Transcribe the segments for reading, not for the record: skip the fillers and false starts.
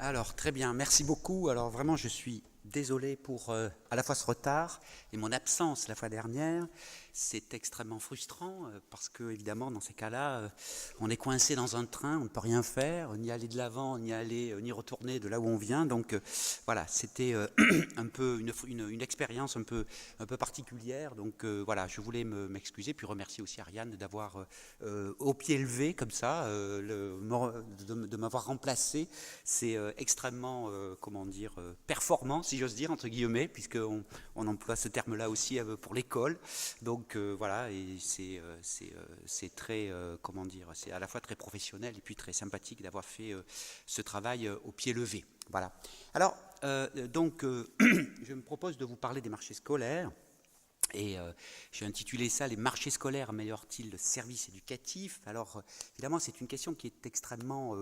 Alors, très bien, merci beaucoup. Alors, vraiment, je suis désolé pour à la fois ce retard et mon absence la fois dernière. C'est extrêmement frustrant parce que, évidemment, dans ces cas-là, on est coincé dans un train, on ne peut rien faire, ni aller de l'avant, ni aller, ni retourner de là où on vient. Donc, voilà, c'était un peu une expérience un peu particulière. Donc, voilà, je voulais m'excuser, puis remercier aussi Ariane d'avoir au pied levé, comme ça, de m'avoir remplacé. C'est extrêmement, comment dire, performant, si j'ose dire, entre guillemets, puisqu'on emploie ce terme-là aussi pour l'école. Donc voilà, et c'est très, comment dire, c'est à la fois très professionnel et puis très sympathique d'avoir fait ce travail au pied levé. Voilà. Alors, donc, je me propose de vous parler des marchés scolaires. Et j'ai intitulé ça « Les marchés scolaires améliorent-ils le service éducatif ?» Alors, évidemment, c'est une question qui est extrêmement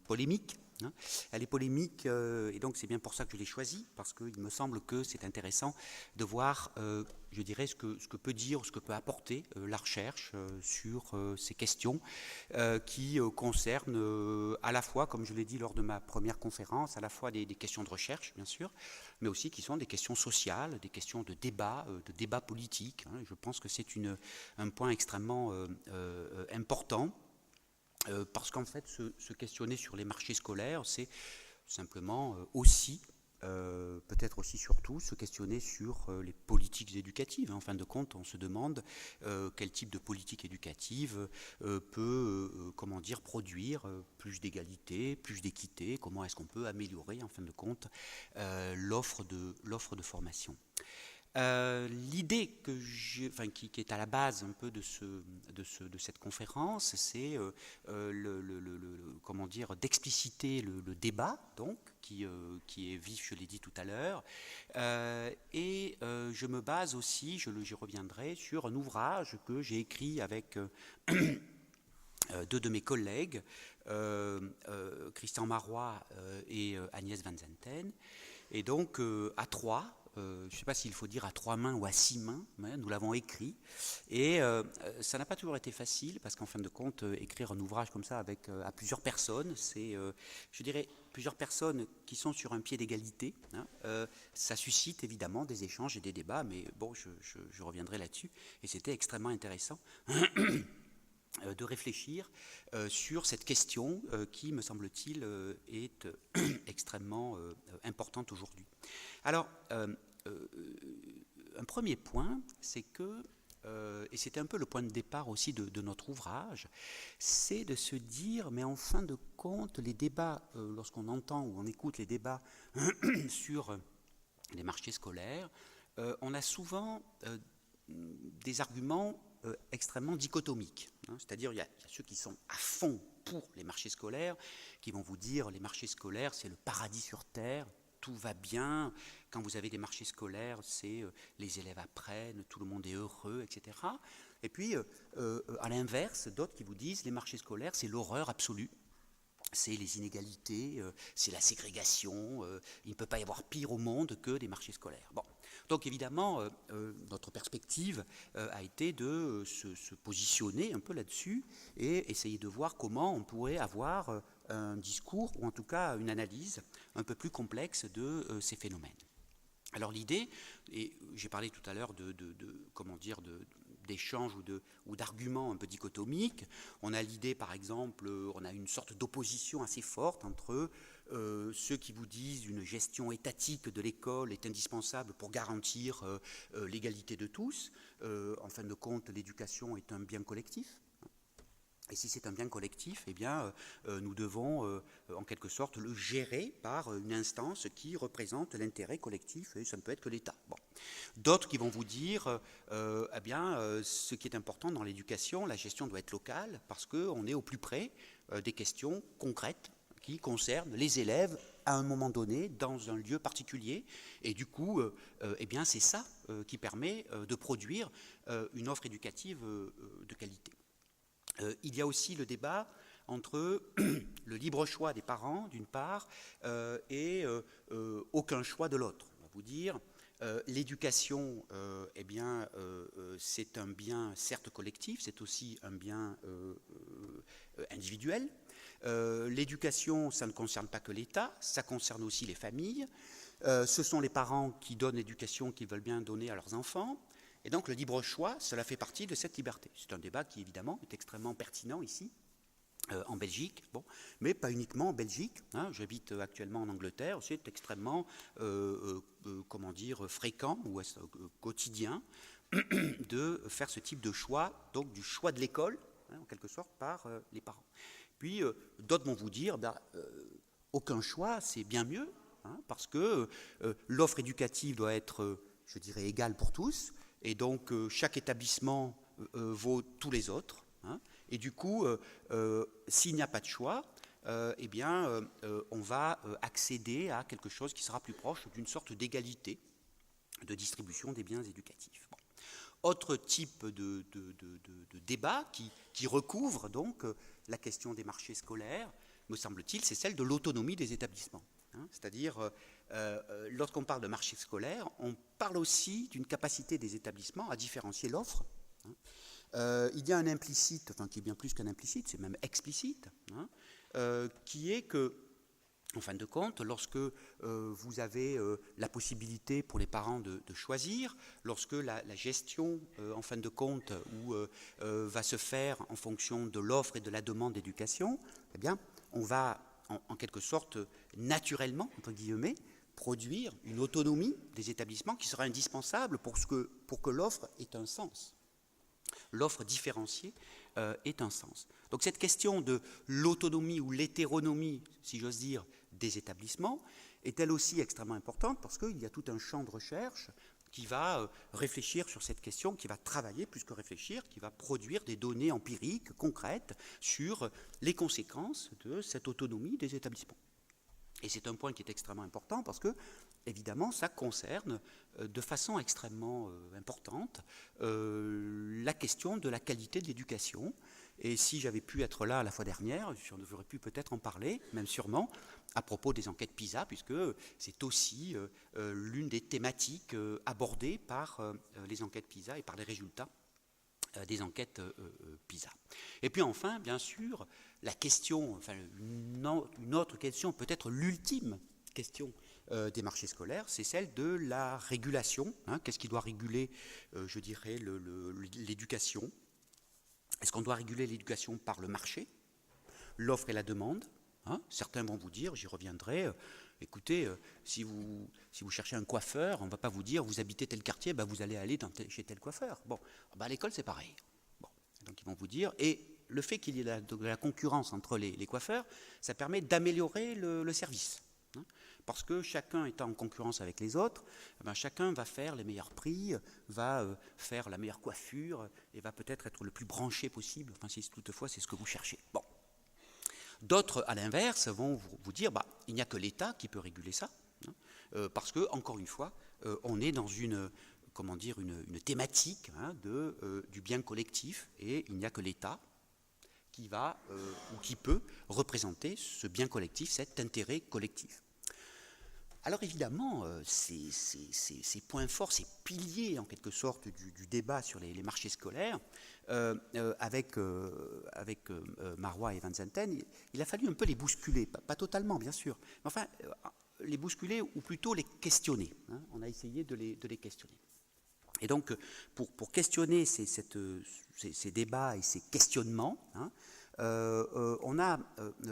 polémique. Hein. Elle est polémique, et donc c'est bien pour ça que je l'ai choisie, parce qu'il me semble que c'est intéressant de voir, je dirais, ce que peut dire, ce que peut apporter la recherche sur ces questions qui concernent à la fois, comme je l'ai dit lors de ma première conférence, à la fois des questions de recherche, bien sûr, mais aussi qui sont des questions sociales, des questions de débat politique. Hein. Je pense que c'est un point extrêmement important, parce qu'en fait, se questionner sur les marchés scolaires, c'est simplement aussi, peut-être aussi surtout, se questionner sur les politiques éducatives. En fin de compte, on se demande quel type de politique éducative peut, comment dire, produire plus d'égalité, plus d'équité, comment est-ce qu'on peut améliorer, en fin de compte, l'offre de formation. L'idée enfin, qui est à la base un peu de cette conférence, c'est comment dire, d'expliciter le débat, donc, qui est vif, je l'ai dit tout à l'heure, et je me base aussi, j'y reviendrai, sur un ouvrage que j'ai écrit avec deux de mes collègues, Christian Marois et Agnès Van Zenten, et donc à trois, je ne sais pas s'il faut dire à trois mains ou à six mains, mais nous l'avons écrit. Et ça n'a pas toujours été facile, parce qu'en fin de compte, écrire un ouvrage comme ça avec, à plusieurs personnes, c'est, je dirais, plusieurs personnes qui sont sur un pied d'égalité. Hein, ça suscite évidemment des échanges et des débats, mais bon, je reviendrai là-dessus. Et c'était extrêmement intéressant de réfléchir sur cette question qui, me semble-t-il, est extrêmement importante aujourd'hui. Alors, un premier point, c'est que, et c'était un peu le point de départ aussi de notre ouvrage, c'est de se dire, mais en fin de compte, les débats, lorsqu'on entend ou on écoute les débats sur les marchés scolaires, on a souvent des arguments extrêmement dichotomiques. Hein, c'est-à-dire, il y a ceux qui sont à fond pour les marchés scolaires, qui vont vous dire les marchés scolaires, c'est le paradis sur terre, tout va bien. Quand vous avez des marchés scolaires, c'est les élèves apprennent, tout le monde est heureux, etc. Et puis, à l'inverse, d'autres qui vous disent les marchés scolaires, c'est l'horreur absolue. C'est les inégalités, c'est la ségrégation, il ne peut pas y avoir pire au monde que des marchés scolaires. Bon. Donc évidemment, notre perspective a été de se positionner un peu là-dessus et essayer de voir comment on pourrait avoir un discours, ou en tout cas une analyse un peu plus complexe de ces phénomènes. Alors l'idée, et j'ai parlé tout à l'heure comment dire, d'échanges ou d'arguments un peu dichotomiques. On a l'idée, par exemple, on a une sorte d'opposition assez forte entre ceux qui vous disent une gestion étatique de l'école est indispensable pour garantir l'égalité de tous. En fin de compte, l'éducation est un bien collectif. Et si c'est un bien collectif, eh bien, nous devons, en quelque sorte, le gérer par une instance qui représente l'intérêt collectif, et ça ne peut être que l'État. Bon. D'autres qui vont vous dire, eh bien, ce qui est important dans l'éducation, la gestion doit être locale, parce qu'on est au plus près des questions concrètes qui concernent les élèves à un moment donné, dans un lieu particulier. Et du coup, eh bien, c'est ça qui permet de produire une offre éducative de qualité. Il y a aussi le débat entre le libre choix des parents, d'une part, et aucun choix de l'autre. On va vous dire, l'éducation, eh bien, c'est un bien certes collectif, c'est aussi un bien individuel. L'éducation, ça ne concerne pas que l'État, ça concerne aussi les familles. Ce sont les parents qui donnent l'éducation qu'ils veulent bien donner à leurs enfants. Et donc le libre choix, cela fait partie de cette liberté. C'est un débat qui, évidemment, est extrêmement pertinent ici, en Belgique, bon, mais pas uniquement en Belgique. Hein, j'habite actuellement en Angleterre, c'est extrêmement, comment dire, fréquent ou quotidien de faire ce type de choix, donc du choix de l'école, hein, en quelque sorte, par les parents. Puis d'autres vont vous dire, aucun choix, c'est bien mieux, hein, parce que l'offre éducative doit être, je dirais, égale pour tous, et donc chaque établissement vaut tous les autres. Hein, et du coup, s'il n'y a pas de choix, eh bien, on va accéder à quelque chose qui sera plus proche d'une sorte d'égalité de distribution des biens éducatifs. Bon. Autre type de débat qui recouvre donc la question des marchés scolaires, me semble-t-il, c'est celle de l'autonomie des établissements. Hein, c'est-à-dire, lorsqu'on parle de marché scolaire, on parle aussi d'une capacité des établissements à différencier l'offre. Hein. Il y a un implicite, enfin qui est bien plus qu'un implicite, c'est même explicite, hein, qui est que, en fin de compte, lorsque vous avez la possibilité pour les parents de choisir, lorsque la gestion, en fin de compte, va se faire en fonction de l'offre et de la demande d'éducation, eh bien, on va, en quelque sorte, naturellement, entre guillemets, produire une autonomie des établissements qui sera indispensable pour que l'offre ait un sens. L'offre différenciée ait un sens. Donc cette question de l'autonomie ou l'hétéronomie, si j'ose dire, des établissements est elle aussi extrêmement importante parce qu'il y a tout un champ de recherche qui va réfléchir sur cette question, qui va travailler plus que réfléchir, qui va produire des données empiriques, concrètes, sur les conséquences de cette autonomie des établissements. Et c'est un point qui est extrêmement important parce que, évidemment, ça concerne de façon extrêmement importante la question de la qualité de l'éducation. Et si j'avais pu être là la fois dernière, j'aurais pu peut-être en parler, même sûrement, à propos des enquêtes PISA, puisque c'est aussi l'une des thématiques abordées par les enquêtes PISA et par les résultats des enquêtes PISA. Et puis enfin, bien sûr, la question, enfin une autre question, peut-être l'ultime question des marchés scolaires, c'est celle de la régulation. Hein, qu'est-ce qui doit réguler, je dirais, l'éducation ? Est-ce qu'on doit réguler l'éducation par le marché, l'offre et la demande ? Hein, certains vont vous dire, j'y reviendrai, écoutez, si vous cherchez un coiffeur, on ne va pas vous dire, vous habitez tel quartier, vous allez aller chez tel coiffeur. Bon, à l'école, c'est pareil. Bon, donc ils vont vous dire, et le fait qu'il y ait de la concurrence entre les coiffeurs, ça permet d'améliorer le service. Hein, parce que chacun étant en concurrence avec les autres, chacun va faire les meilleurs prix, va faire la meilleure coiffure, et va peut-être être le plus branché possible, enfin si toutefois c'est ce que vous cherchez. Bon. D'autres, à l'inverse, vont vous dire il n'y a que l'État qui peut réguler ça, hein, parce que, encore une fois, on est dans une thématique hein, du bien collectif, et il n'y a que l'État qui va ou qui peut représenter ce bien collectif, cet intérêt collectif. Alors évidemment, ces points forts, ces piliers en quelque sorte du débat sur les marchés scolaires, avec Marois et Van Zanten, il a fallu un peu les bousculer, pas totalement bien sûr, mais enfin les bousculer ou plutôt les questionner. Hein, on a essayé de les questionner. Et donc pour questionner ces débats et ces questionnements, hein, on a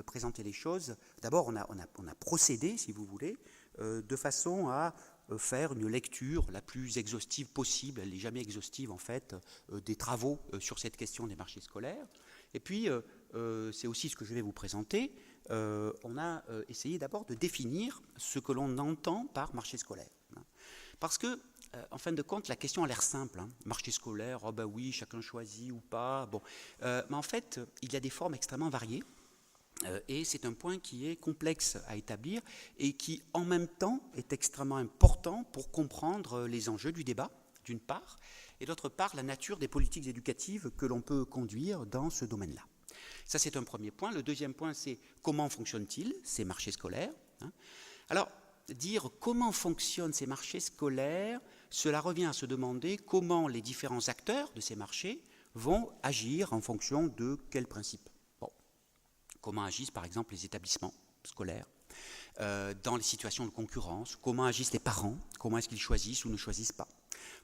présenté les choses. D'abord, on a procédé, si vous voulez, de façon à faire une lecture la plus exhaustive possible, elle n'est jamais exhaustive en fait, des travaux sur cette question des marchés scolaires. Et puis, c'est aussi ce que je vais vous présenter, on a essayé d'abord de définir ce que l'on entend par marché scolaire. Parce que, en fin de compte, la question a l'air simple. Hein. Marché scolaire, oh oui, chacun choisit ou pas. Bon. Mais en fait, il y a des formes extrêmement variées. Et c'est un point qui est complexe à établir et qui, en même temps, est extrêmement important pour comprendre les enjeux du débat d'une part, et d'autre part, la nature des politiques éducatives que l'on peut conduire dans ce domaine-là. Ça, c'est un premier point. Le deuxième point, c'est comment fonctionnent-ils, ces marchés scolaires, hein. Alors, dire comment fonctionnent ces marchés scolaires, cela revient à se demander comment les différents acteurs de ces marchés vont agir en fonction de quels principes. Bon. Comment agissent par exemple les établissements scolaires dans les situations de concurrence, comment agissent les parents, comment est-ce qu'ils choisissent ou ne choisissent pas.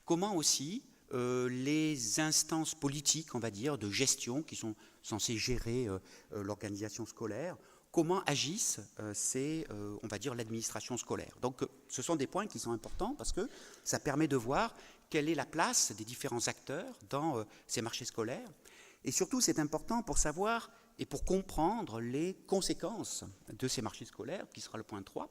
Comment aussi les instances politiques, on va dire, de gestion qui sont censées gérer l'organisation scolaire, comment agissent on va dire, l'administration scolaire. Donc ce sont des points qui sont importants parce que ça permet de voir quelle est la place des différents acteurs dans ces marchés scolaires. Et surtout, c'est important pour savoir et pour comprendre les conséquences de ces marchés scolaires, qui sera le point 3.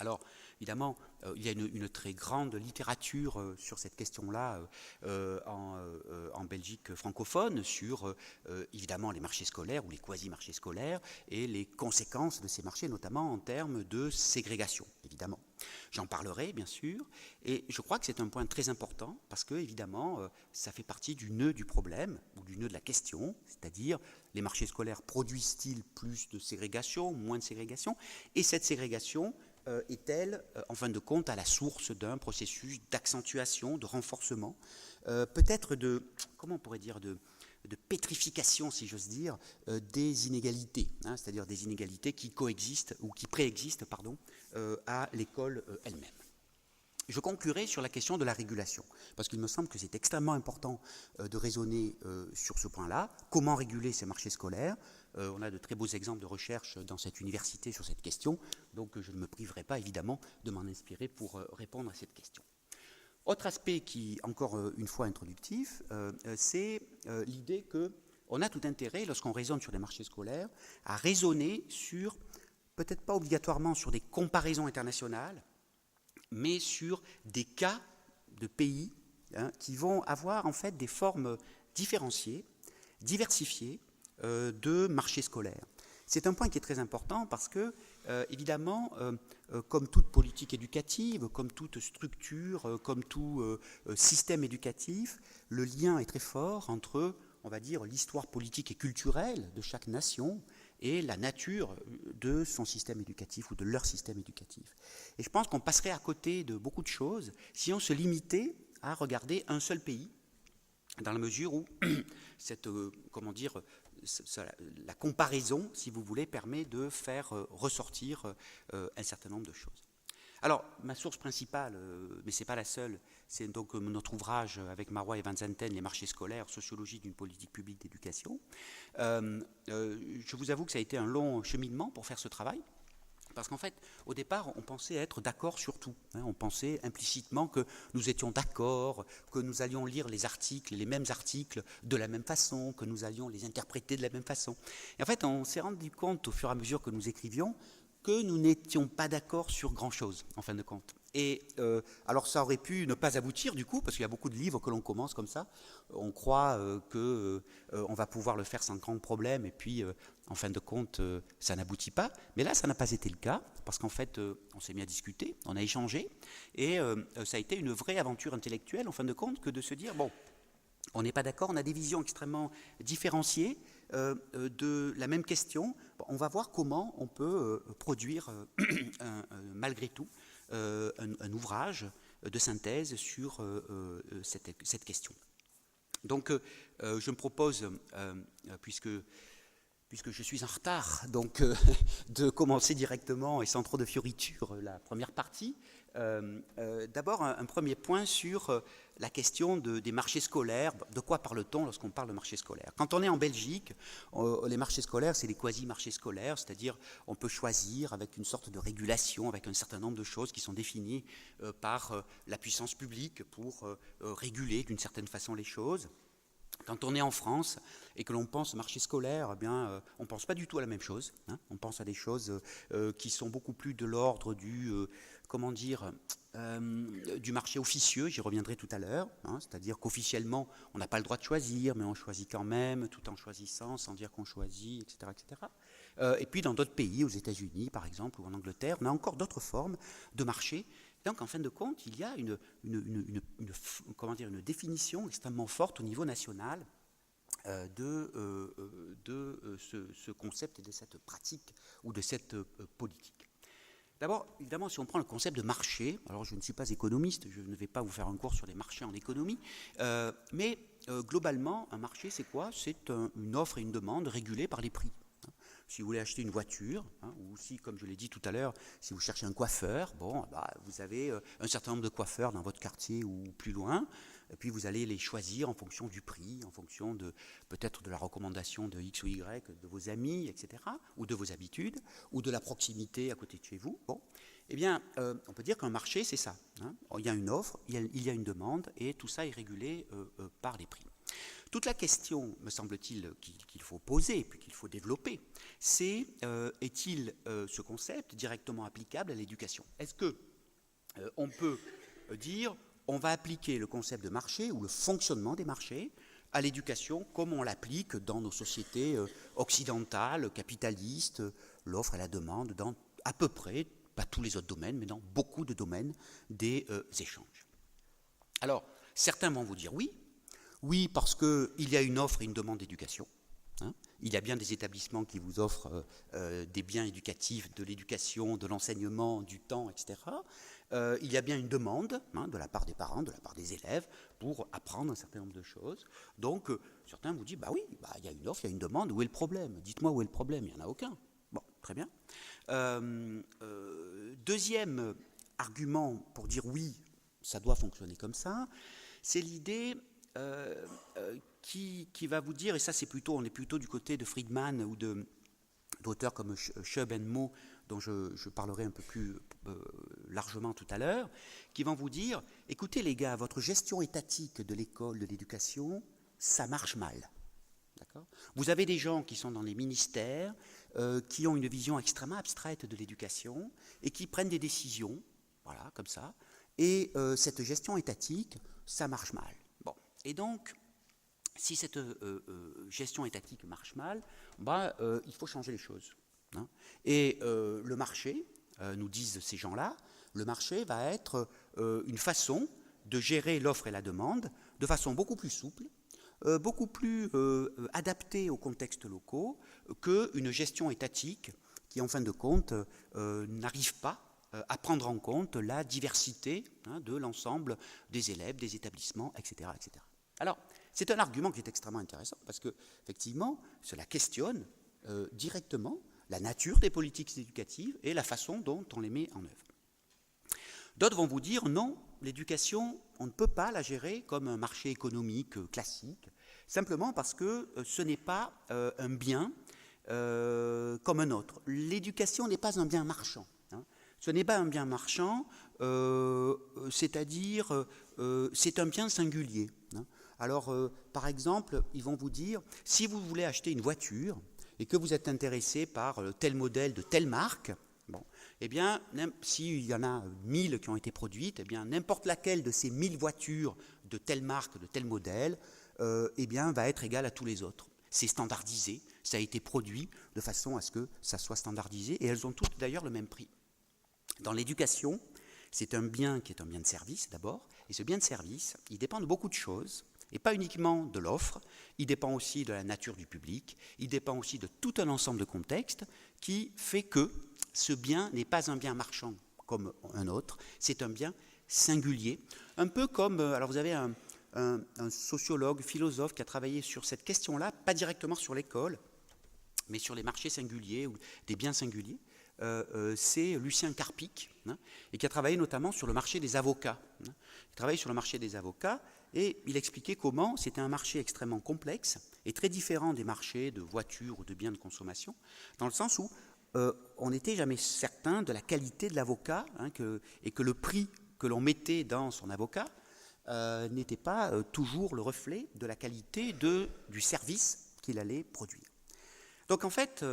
Alors, évidemment, il y a une très grande littérature sur cette question-là en Belgique francophone, sur évidemment les marchés scolaires ou les quasi-marchés scolaires et les conséquences de ces marchés, notamment en termes de ségrégation, évidemment. J'en parlerai, bien sûr, et je crois que c'est un point très important parce que, évidemment, ça fait partie du nœud du problème ou du nœud de la question, c'est-à-dire les marchés scolaires produisent-ils plus de ségrégation, moins de ségrégation, et cette ségrégation est-elle, en fin de compte, à la source d'un processus d'accentuation, de renforcement, peut-être comment on pourrait dire, de pétrification, si j'ose dire, des inégalités, hein, c'est-à-dire des inégalités qui coexistent ou qui préexistent, à l'école elle-même. Je conclurai sur la question de la régulation, parce qu'il me semble que c'est extrêmement important de raisonner sur ce point-là. Comment réguler ces marchés scolaires ? On a de très beaux exemples de recherche dans cette université sur cette question, donc je ne me priverai pas évidemment de m'en inspirer pour répondre à cette question. Autre aspect qui, encore une fois introductif, c'est l'idée qu'on a tout intérêt, lorsqu'on raisonne sur les marchés scolaires, à raisonner sur, peut-être pas obligatoirement sur des comparaisons internationales, mais sur des cas de pays qui vont avoir en fait des formes différenciées, diversifiées de marchés scolaires. C'est un point qui est très important parce que, évidemment, comme toute politique éducative, comme toute structure, comme tout système éducatif, le lien est très fort entre, on va dire, l'histoire politique et culturelle de chaque nation et la nature de son système éducatif ou de leur système éducatif. Et je pense qu'on passerait à côté de beaucoup de choses si on se limitait à regarder un seul pays, dans la mesure où cette, la comparaison, si vous voulez, permet de faire ressortir un certain nombre de choses. Alors, ma source principale, mais ce n'est pas la seule, c'est donc notre ouvrage avec Marois et Van Zanten, Les marchés scolaires, sociologie d'une politique publique d'éducation. Je vous avoue que ça a été un long cheminement pour faire ce travail, parce qu'en fait, au départ, on pensait être d'accord sur tout. On pensait implicitement que nous étions d'accord, que nous allions lire les articles, les mêmes articles, de la même façon, que nous allions les interpréter de la même façon. Et en fait, on s'est rendu compte, au fur et à mesure que nous écrivions, que nous n'étions pas d'accord sur grand-chose, en fin de compte. Et alors ça aurait pu ne pas aboutir du coup, parce qu'il y a beaucoup de livres que l'on commence comme ça. On croit qu'on va pouvoir le faire sans grand problème, et puis en fin de compte, ça n'aboutit pas. Mais là, ça n'a pas été le cas, parce qu'en fait, on s'est mis à discuter, on a échangé, et ça a été une vraie aventure intellectuelle, en fin de compte, que de se dire, bon, on n'est pas d'accord, on a des visions extrêmement différenciées de la même question. Bon, on va voir comment on peut produire, malgré tout, un ouvrage de synthèse sur cette question. Donc, je me propose, puisque je suis en retard, donc de commencer directement et sans trop de fioritures la première partie. D'abord, un premier point sur la question des marchés scolaires. De quoi parle-t-on lorsqu'on parle de marchés scolaires ? Quand on est en Belgique, les marchés scolaires, c'est les quasi-marchés scolaires, c'est-à-dire on peut choisir avec une sorte de régulation, avec un certain nombre de choses qui sont définies par la puissance publique pour réguler d'une certaine façon les choses. Quand on est en France et que l'on pense marché scolaire, eh bien, on ne pense pas du tout à la même chose. On pense à des choses qui sont beaucoup plus de l'ordre du marché officieux, j'y reviendrai tout à l'heure, c'est-à-dire qu'officiellement, on n'a pas le droit de choisir, mais on choisit quand même, tout en choisissant, sans dire qu'on choisit, etc. etc. Et puis dans d'autres pays, aux États-Unis par exemple, ou en Angleterre, on a encore d'autres formes de marché Donc, en fin de compte, il y a comment dire, une définition extrêmement forte au niveau national de ce concept et de cette pratique ou de cette politique. D'abord, évidemment, si on prend le concept de marché, alors je ne suis pas économiste, je ne vais pas vous faire un cours sur les marchés en économie, mais globalement, un marché, c'est quoi? C'est une offre et une demande régulées par les prix. Si vous voulez acheter une voiture, ou si, comme je l'ai dit tout à l'heure, si vous cherchez un coiffeur, bon, vous avez un certain nombre de coiffeurs dans votre quartier ou plus loin, et puis vous allez les choisir en fonction du prix, en fonction de peut-être de la recommandation de X ou Y, de vos amis, etc., ou de vos habitudes, ou de la proximité à côté de chez vous. Bon, eh bien, on peut dire qu'un marché, c'est ça. Il y a une offre, il y a une demande, et tout ça est régulé par les prix. Toute la question, me semble-t-il, qu'il faut poser, puis qu'il faut développer, c'est est-il ce concept directement applicable à l'éducation? Est-ce qu'on peut dire on va appliquer le concept de marché ou le fonctionnement des marchés à l'éducation comme on l'applique dans nos sociétés occidentales, capitalistes, l'offre et la demande, dans à peu près, pas tous les autres domaines, mais dans beaucoup de domaines des échanges? Alors, certains vont vous dire oui. Oui, parce qu'il y a une offre et une demande d'éducation. Il y a bien des établissements qui vous offrent des biens éducatifs, de l'éducation, de l'enseignement, du temps, etc. Il y a bien une demande de la part des parents, de la part des élèves, pour apprendre un certain nombre de choses. Donc, certains vous disent, oui, il y a une offre, il y a une demande, où est le problème? Dites-moi où est le problème, il n'y en a aucun. Bon, très bien. Deuxième argument pour dire oui, ça doit fonctionner comme ça, c'est l'idée qui va vous dire, et ça on est plutôt du côté de Friedman ou d'auteurs comme Schub et Mo, dont je parlerai un peu plus largement tout à l'heure, qui vont vous dire, écoutez les gars, votre gestion étatique de l'école, de l'éducation, ça marche mal. D'accord ? Vous avez des gens qui sont dans les ministères, qui ont une vision extrêmement abstraite de l'éducation, et qui prennent des décisions, voilà, comme ça, et cette gestion étatique, ça marche mal. Et donc, si cette gestion étatique marche mal, il faut changer les choses. Et le marché, nous disent ces gens-là, le marché va être une façon de gérer l'offre et la demande de façon beaucoup plus souple, beaucoup plus adaptée aux contextes locaux qu'une gestion étatique qui, en fin de compte, n'arrive pas à prendre en compte la diversité de l'ensemble des élèves, des établissements, etc., etc. Alors, c'est un argument qui est extrêmement intéressant parce que, effectivement, cela questionne directement la nature des politiques éducatives et la façon dont on les met en œuvre. D'autres vont vous dire non, l'éducation, on ne peut pas la gérer comme un marché économique classique, simplement parce que ce n'est pas un bien comme un autre. L'éducation n'est pas un bien marchand. Ce n'est pas un bien marchand, c'est-à-dire c'est un bien singulier. Alors, par exemple, ils vont vous dire, si vous voulez acheter une voiture et que vous êtes intéressé par tel modèle de telle marque, eh bien, s'il y en a 1000 qui ont été produites, eh bien, n'importe laquelle de ces 1000 voitures de telle marque, de tel modèle, eh bien, va être égale à tous les autres. C'est standardisé, ça a été produit de façon à ce que ça soit standardisé, et elles ont toutes d'ailleurs le même prix. Dans l'éducation, c'est un bien qui est un bien de service d'abord, et ce bien de service, il dépend de beaucoup de choses, et pas uniquement de l'offre, il dépend aussi de la nature du public, il dépend aussi de tout un ensemble de contextes qui fait que ce bien n'est pas un bien marchand comme un autre, c'est un bien singulier, un peu comme, alors vous avez un sociologue, philosophe qui a travaillé sur cette question-là, pas directement sur l'école, mais sur les marchés singuliers ou des biens singuliers, c'est Lucien Carpic, et qui a travaillé notamment sur le marché des avocats. Il travaille sur le marché des avocats, et il expliquait comment c'était un marché extrêmement complexe et très différent des marchés de voitures ou de biens de consommation, dans le sens où on n'était jamais certain de la qualité de l'avocat, et que le prix que l'on mettait dans son avocat n'était pas toujours le reflet de la qualité du service qu'il allait produire. Donc en fait,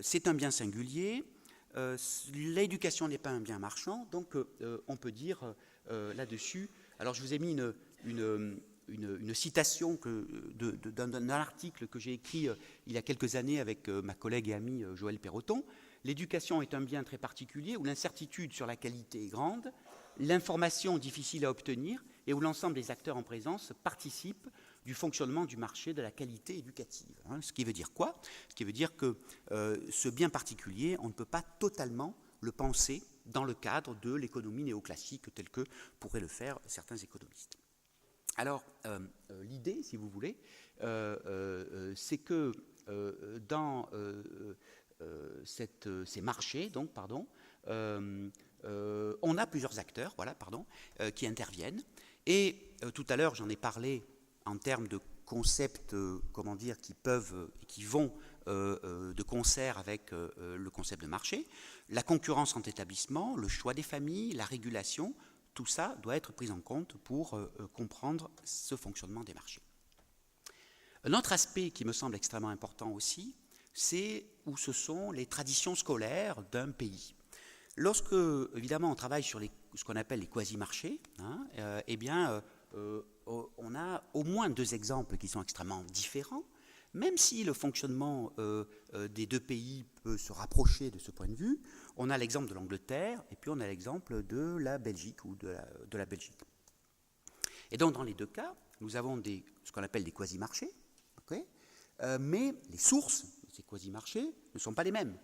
c'est un bien singulier, l'éducation n'est pas un bien marchand, donc on peut dire là-dessus, alors je vous ai mis une citation d'un article que j'ai écrit il y a quelques années avec ma collègue et amie Joëlle Perroton, l'éducation est un bien très particulier où l'incertitude sur la qualité est grande, l'information difficile à obtenir et où l'ensemble des acteurs en présence participent du fonctionnement du marché de la qualité éducative. Ce qui veut dire quoi? Ce qui veut dire que ce bien particulier, on ne peut pas totalement le penser dans le cadre de l'économie néoclassique telle que pourraient le faire certains économistes. Alors, l'idée, si vous voulez, c'est que dans ces marchés, donc, on a plusieurs acteurs, qui interviennent. Et tout à l'heure, j'en ai parlé en termes de concepts, qui vont de concert avec le concept de marché. La concurrence entre établissements, le choix des familles, la régulation, tout ça doit être pris en compte pour comprendre ce fonctionnement des marchés. Un autre aspect qui me semble extrêmement important aussi, c'est où ce sont les traditions scolaires d'un pays. Lorsque, évidemment, on travaille sur ce qu'on appelle les quasi-marchés, on a au moins 2 exemples qui sont extrêmement différents, même si le fonctionnement des 2 pays peut se rapprocher de ce point de vue. On a l'exemple de l'Angleterre et puis on a l'exemple de la Belgique ou de la Belgique. Et donc, dans les 2 cas, nous avons ce qu'on appelle des quasi-marchés, mais les sources de ces quasi-marchés ne sont pas les mêmes.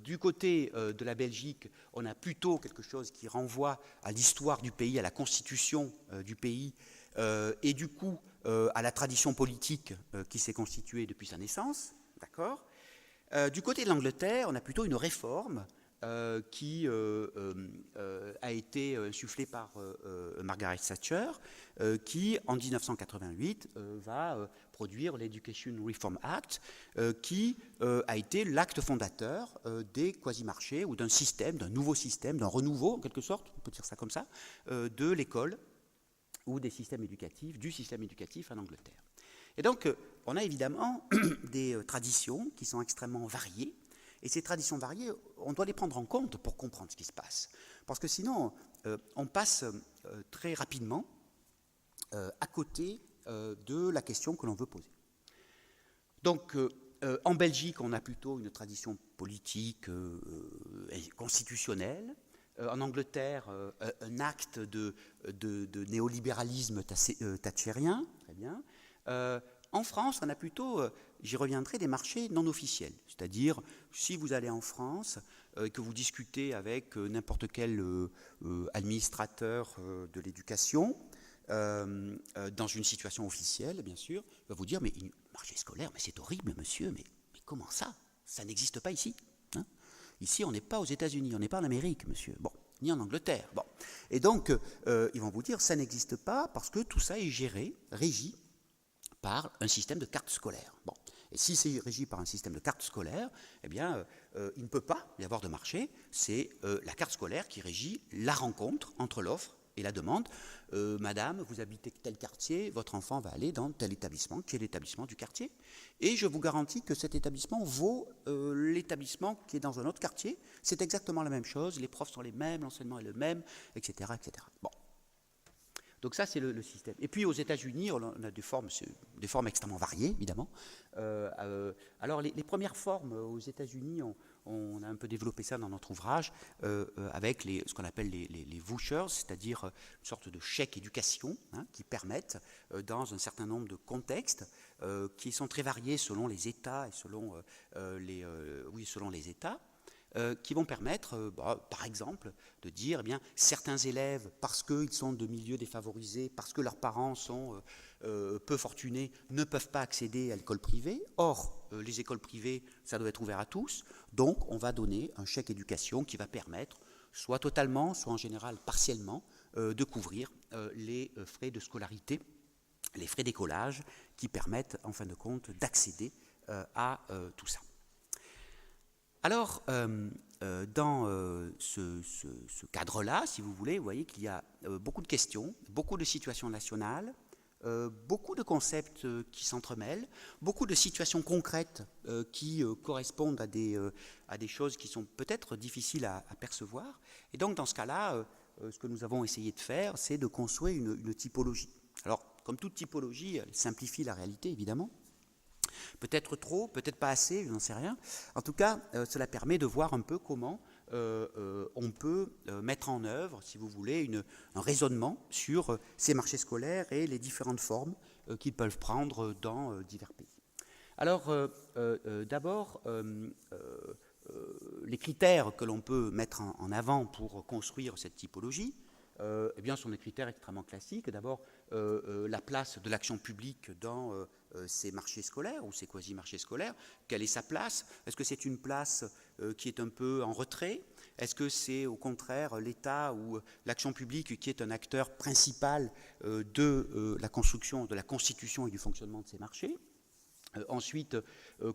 Du côté de la Belgique, on a plutôt quelque chose qui renvoie à l'histoire du pays, à la constitution du pays, et du coup à la tradition politique qui s'est constituée depuis sa naissance. D'accord ? Du côté de l'Angleterre, on a plutôt une réforme qui a été insufflée par Margaret Thatcher, qui, en 1988, va produire l'Education Reform Act, qui a été l'acte fondateur des quasi-marchés ou d'un nouveau système, d'un renouveau, en quelque sorte, on peut dire ça comme ça, de l'école ou du système éducatif en Angleterre. Et donc, on a évidemment des traditions qui sont extrêmement variées. Et ces traditions variées, on doit les prendre en compte pour comprendre ce qui se passe. Parce que sinon, on passe très rapidement à côté de la question que l'on veut poser. Donc, en Belgique, on a plutôt une tradition politique et constitutionnelle. En Angleterre, un acte de néolibéralisme thatchérien. Très bien. En France, on a plutôt, j'y reviendrai, des marchés non officiels. C'est-à-dire, si vous allez en France et que vous discutez avec n'importe quel administrateur de l'éducation, dans une situation officielle, bien sûr, il va vous dire, mais marché scolaire, mais c'est horrible, monsieur, mais comment ça? Ça n'existe pas ici. Ici, on n'est pas aux États-Unis, on n'est pas en Amérique, monsieur. Bon, ni en Angleterre. Bon. Et donc, ils vont vous dire, ça n'existe pas parce que tout ça est régi par un système de carte scolaire. Bon. Et si c'est régi par un système de carte scolaire, eh bien, il ne peut pas y avoir de marché. C'est la carte scolaire qui régit la rencontre entre l'offre et la demande. Madame, vous habitez tel quartier, votre enfant va aller dans tel établissement, qui est l'établissement du quartier. Et je vous garantis que cet établissement vaut l'établissement qui est dans un autre quartier. C'est exactement la même chose, les profs sont les mêmes, l'enseignement est le même, etc. etc. Bon. Donc ça, c'est le système. Et puis aux États-Unis, on a des formes extrêmement variées, évidemment. Alors les premières formes aux États-Unis, on a un peu développé ça dans notre ouvrage, avec ce qu'on appelle les vouchers, c'est-à-dire une sorte de chèque éducation, qui permettent, dans un certain nombre de contextes, qui sont très variés selon les États et selon les États, qui vont permettre, par exemple, de dire, eh bien, certains élèves, parce qu'ils sont de milieux défavorisés, parce que leurs parents sont peu fortunés, ne peuvent pas accéder à l'école privée. Or, les écoles privées, ça doit être ouvert à tous. Donc, on va donner un chèque éducation qui va permettre, soit totalement, soit en général partiellement, de couvrir les frais de scolarité, les frais d'écolage, qui permettent, en fin de compte, d'accéder à tout ça. Alors, dans ce cadre-là, si vous voulez, vous voyez qu'il y a beaucoup de questions, beaucoup de situations nationales, beaucoup de concepts qui s'entremêlent, beaucoup de situations concrètes qui correspondent à des choses qui sont peut-être difficiles à percevoir. Et donc, dans ce cas-là, ce que nous avons essayé de faire, c'est de construire une typologie. Alors, comme toute typologie, elle simplifie la réalité, évidemment. Peut-être trop, peut-être pas assez, je n'en sais rien. En tout cas, cela permet de voir un peu comment on peut mettre en œuvre, si vous voulez, un raisonnement sur ces marchés scolaires et les différentes formes qu'ils peuvent prendre dans divers pays. Alors, d'abord, les critères que l'on peut mettre en avant pour construire cette typologie, eh bien, sont des critères extrêmement classiques. D'abord, la place de l'action publique dans ces marchés scolaires ou ces quasi-marchés scolaires. Quelle est sa place? Est-ce que c'est une place qui est un peu en retrait? Est-ce que c'est au contraire l'État ou l'action publique qui est un acteur principal de la construction, de la constitution et du fonctionnement de ces marchés? Ensuite,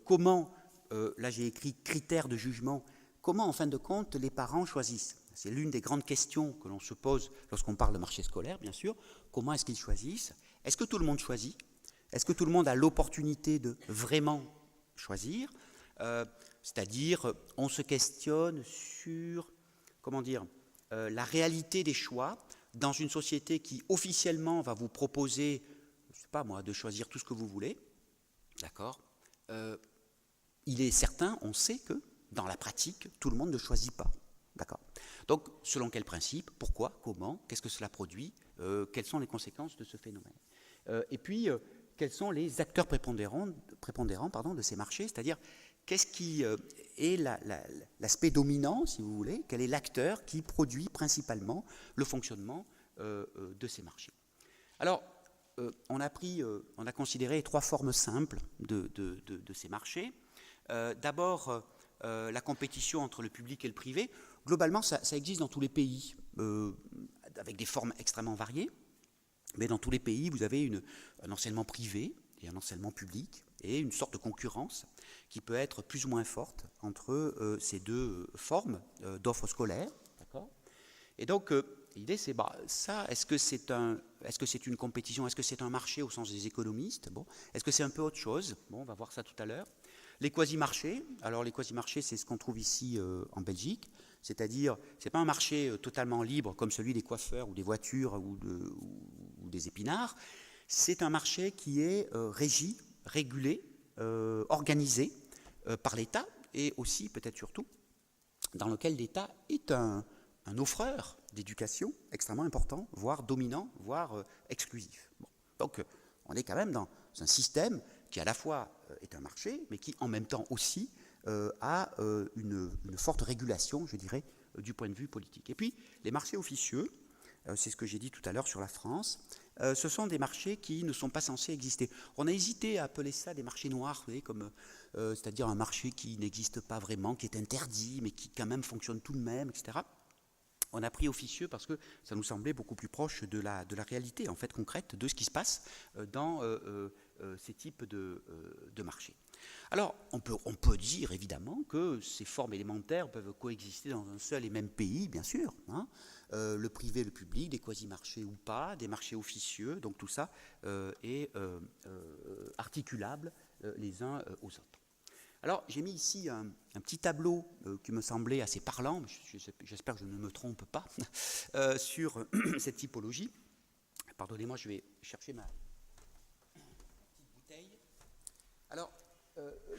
comment, là j'ai écrit critères de jugement, comment en fin de compte les parents choisissent? C'est l'une des grandes questions que l'on se pose lorsqu'on parle de marché scolaire, bien sûr. Comment est-ce qu'ils choisissent? Est-ce que tout le monde choisit? Est-ce que tout le monde a l'opportunité de vraiment choisir? C'est-à-dire, on se questionne sur, comment dire, la réalité des choix dans une société qui officiellement va vous proposer, je ne sais pas moi, de choisir tout ce que vous voulez. D'accord. Il est certain, on sait que dans la pratique, tout le monde ne choisit pas. D'accord. Donc, selon quel principe, pourquoi, comment, qu'est-ce que cela produit, quelles sont les conséquences de ce phénomène. Et puis, quels sont les acteurs prépondérants de ces marchés, c'est-à-dire qu'est-ce qui est l'aspect dominant, si vous voulez, quel est l'acteur qui produit principalement le fonctionnement de ces marchés. Alors, on a considéré trois formes simples de ces marchés. D'abord, la compétition entre le public et le privé. Globalement, ça existe dans tous les pays, avec des formes extrêmement variées. Mais dans tous les pays, vous avez un enseignement privé et un enseignement public, et une sorte de concurrence qui peut être plus ou moins forte entre ces deux formes d'offres scolaires. D'accord. Et donc, l'idée, c'est ça, est-ce que c'est une compétition, est-ce que c'est un marché au sens des économistes? Bon, est-ce que c'est un peu autre chose? Bon, on va voir ça tout à l'heure. Les quasi-marchés, alors les quasi-marchés, c'est ce qu'on trouve ici en Belgique, c'est-à-dire, c'est pas un marché totalement libre comme celui des coiffeurs ou des voitures ou des épinards, c'est un marché qui est régi, régulé, organisé par l'État et aussi, peut-être surtout, dans lequel l'État est un offreur d'éducation extrêmement important, voire dominant, voire exclusif. Bon. Donc, on est quand même dans un système qui à la fois est un marché, mais qui en même temps aussi a une forte régulation, je dirais, du point de vue politique. Et puis, les marchés officieux, c'est ce que j'ai dit tout à l'heure sur la France, ce sont des marchés qui ne sont pas censés exister. On a hésité à appeler ça des marchés noirs, vous voyez, comme, c'est-à-dire un marché qui n'existe pas vraiment, qui est interdit, mais qui quand même fonctionne tout de même, etc. On a pris officieux parce que ça nous semblait beaucoup plus proche de la réalité, en fait, concrète, de ce qui se passe dans ces types de marchés. Alors, on peut dire, évidemment, que ces formes élémentaires peuvent coexister dans un seul et même pays, bien sûr, hein, le privé, le public, des quasi-marchés ou pas, des marchés officieux, donc tout ça est articulable les uns aux autres. Alors, j'ai mis ici un petit tableau qui me semblait assez parlant, j'espère que je ne me trompe pas, sur cette typologie. Pardonnez-moi, je vais chercher ma petite bouteille. Alors,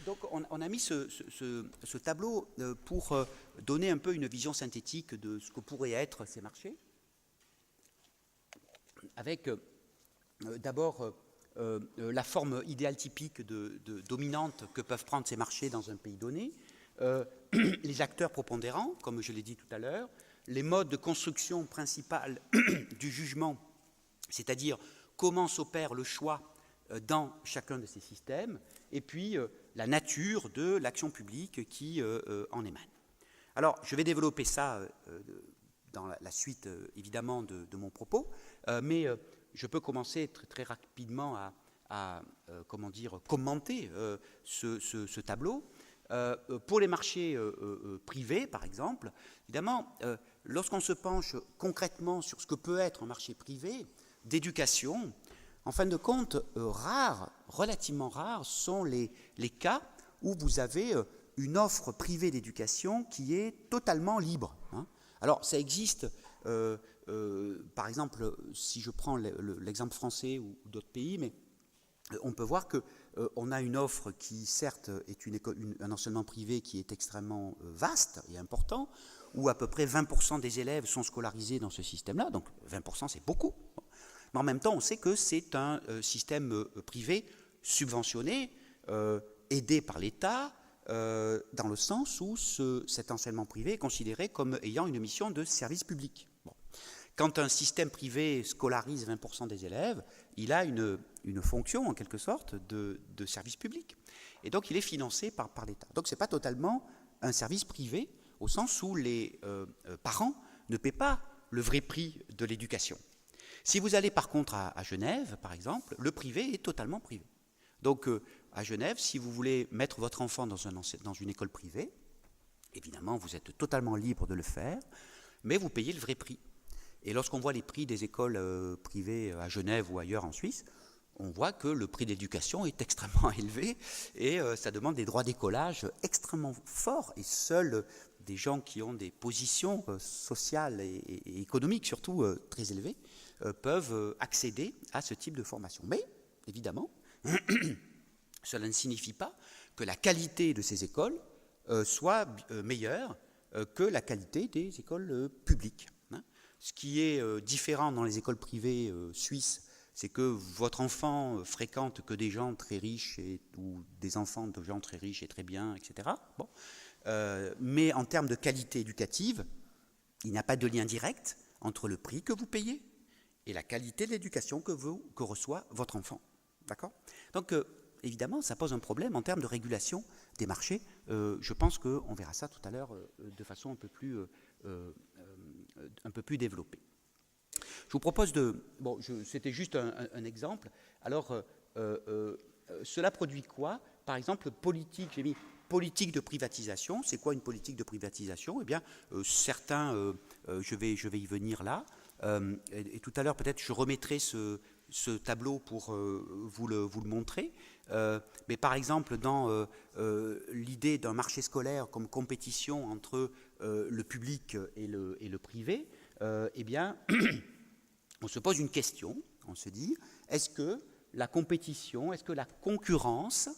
donc on a mis ce tableau pour donner un peu une vision synthétique de ce que pourraient être ces marchés, avec d'abord la forme idéale typique dominante que peuvent prendre ces marchés dans un pays donné, les acteurs prépondérants, comme je l'ai dit tout à l'heure, les modes de construction principale du jugement, c'est-à-dire comment s'opère le choix dans chacun de ces systèmes, et puis la nature de l'action publique qui en émane. Alors, je vais développer ça dans la suite, évidemment, de mon propos, mais je peux commencer très, très rapidement à commenter ce tableau. Pour les marchés privés, par exemple, évidemment, lorsqu'on se penche concrètement sur ce que peut être un marché privé d'éducation, en fin de compte, relativement rares sont les cas où vous avez une offre privée d'éducation qui est totalement libre. Hein. Alors, ça existe, par exemple, si je prends l'exemple français ou d'autres pays, mais on peut voir qu'on a une offre qui, certes, est un enseignement privé qui est extrêmement vaste et important, où à peu près 20% des élèves sont scolarisés dans ce système-là, donc 20% c'est beaucoup. Mais en même temps, on sait que c'est un système privé subventionné, aidé par l'État, dans le sens où cet enseignement privé est considéré comme ayant une mission de service public. Bon. Quand un système privé scolarise 20% des élèves, il a une fonction, en quelque sorte, de service public. Et donc, il est financé par l'État. Donc, ce n'est pas totalement un service privé, au sens où les parents ne paient pas le vrai prix de l'éducation. Si vous allez, par contre, à Genève, par exemple, le privé est totalement privé. Donc, à Genève, si vous voulez mettre votre enfant dans une école privée, évidemment, vous êtes totalement libre de le faire, mais vous payez le vrai prix. Et lorsqu'on voit les prix des écoles privées à Genève ou ailleurs en Suisse, on voit que le prix d'éducation est extrêmement élevé et ça demande des droits d'écolage extrêmement forts. Et seuls des gens qui ont des positions sociales et économiques surtout très élevées peuvent accéder à ce type de formation. Mais, évidemment, cela ne signifie pas que la qualité de ces écoles soit meilleure que la qualité des écoles publiques. Ce qui est différent dans les écoles privées suisses, c'est que votre enfant fréquente que des gens très riches ou des enfants de gens très riches et très bien, etc. Bon. Mais en termes de qualité éducative, il n'y a pas de lien direct entre le prix que vous payez et la qualité de l'éducation que reçoit votre enfant. D'accord ? Donc, évidemment, ça pose un problème en termes de régulation des marchés. Je pense qu'on verra ça tout à l'heure de façon un peu plus développée. Je vous propose c'était juste un exemple. Alors, cela produit quoi ? Par exemple, j'ai mis politique de privatisation. C'est quoi une politique de privatisation ? Eh bien, certains, je vais y venir là. Et tout à l'heure, peut-être, je remettrai ce tableau pour vous le montrer. Mais par exemple, dans l'idée d'un marché scolaire comme compétition entre le public et le privé, eh bien, on se pose une question, on se dit, est-ce que la compétition, est-ce que la concurrence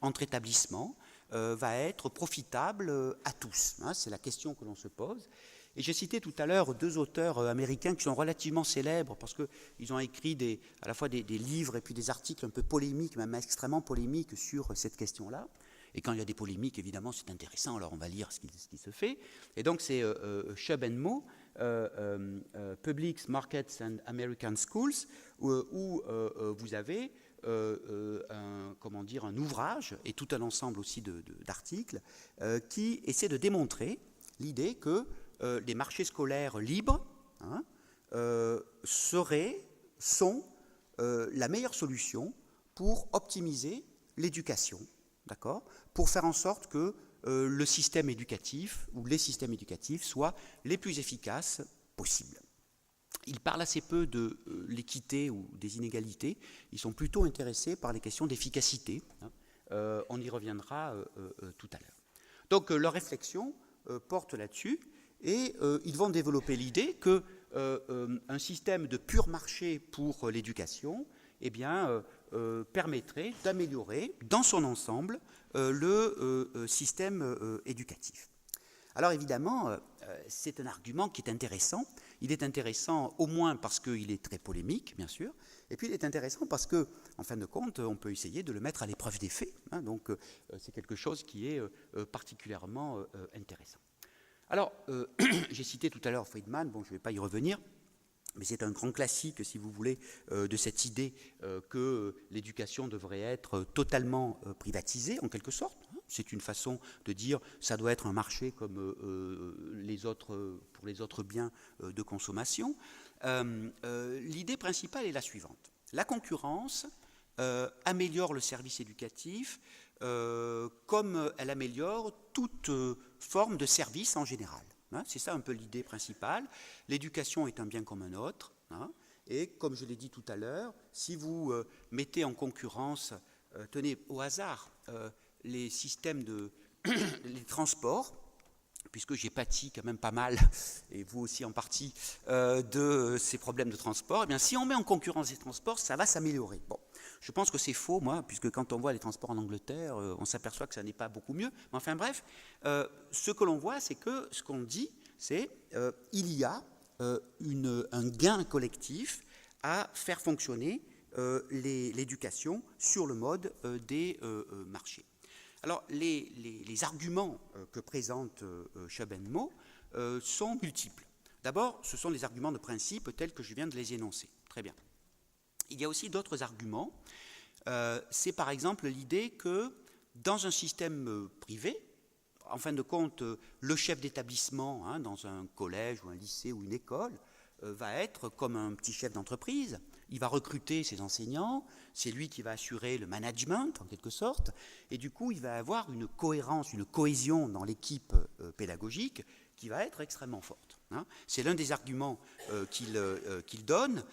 entre établissements va être profitable à tous ? C'est la question que l'on se pose. Et j'ai cité tout à l'heure 2 auteurs américains qui sont relativement célèbres parce qu'ils ont écrit à la fois des livres et puis des articles un peu polémiques, même extrêmement polémiques sur cette question-là. Et quand il y a des polémiques, évidemment, c'est intéressant, alors on va lire ce qui se fait. Et donc c'est Chubb and Moe, Public Markets and American Schools, où vous avez un ouvrage et tout un ensemble aussi d'articles qui essaie de démontrer l'idée que les marchés scolaires libres sont la meilleure solution pour optimiser l'éducation, d'accord ? Pour faire en sorte que le système éducatif ou les systèmes éducatifs soient les plus efficaces possibles. Ils parlent assez peu de l'équité ou des inégalités, ils sont plutôt intéressés par les questions d'efficacité. On y reviendra tout à l'heure. Donc leur réflexion porte là-dessus et ils vont développer l'idée qu'un système de pur marché pour l'éducation permettrait d'améliorer dans son ensemble le système éducatif. Alors évidemment, c'est un argument qui est intéressant. Il est intéressant au moins parce qu'il est très polémique, bien sûr, et puis il est intéressant parce que, en fin de compte, on peut essayer de le mettre à l'épreuve des faits. Donc c'est quelque chose qui est particulièrement intéressant. Alors, j'ai cité tout à l'heure Friedman, je ne vais pas y revenir, mais c'est un grand classique, si vous voulez, de cette idée que l'éducation devrait être totalement privatisée, en quelque sorte. C'est une façon de dire ça doit être un marché comme pour les autres biens de consommation. L'idée principale est la suivante. La concurrence améliore le service éducatif comme elle améliore toute forme de service en général. C'est ça un peu l'idée principale. L'éducation est un bien comme un autre. Et comme je l'ai dit tout à l'heure, si vous mettez en concurrence, tenez au hasard, les systèmes les transports, puisque j'ai pâti quand même pas mal, et vous aussi en partie, de ces problèmes de transport, eh bien, si on met en concurrence les transports, ça va s'améliorer. Bon, je pense que c'est faux, moi, puisque quand on voit les transports en Angleterre, on s'aperçoit que ça n'est pas beaucoup mieux. Mais enfin bref, ce que l'on voit, c'est que ce qu'on dit, c'est il y a un gain collectif à faire fonctionner l'éducation sur le mode des marchés. Alors, les arguments que présente Chaban-Moll sont multiples. D'abord, ce sont les arguments de principe tels que je viens de les énoncer. Très bien. Il y a aussi d'autres arguments. C'est par exemple l'idée que dans un système privé, en fin de compte, le chef d'établissement, hein, dans un collège ou un lycée ou une école, va être comme un petit chef d'entreprise. Il va recruter ses enseignants, c'est lui qui va assurer le management en quelque sorte, et du coup il va avoir une cohérence, une cohésion dans l'équipe pédagogique qui va être extrêmement forte. Hein. C'est l'un des arguments qu'il donne.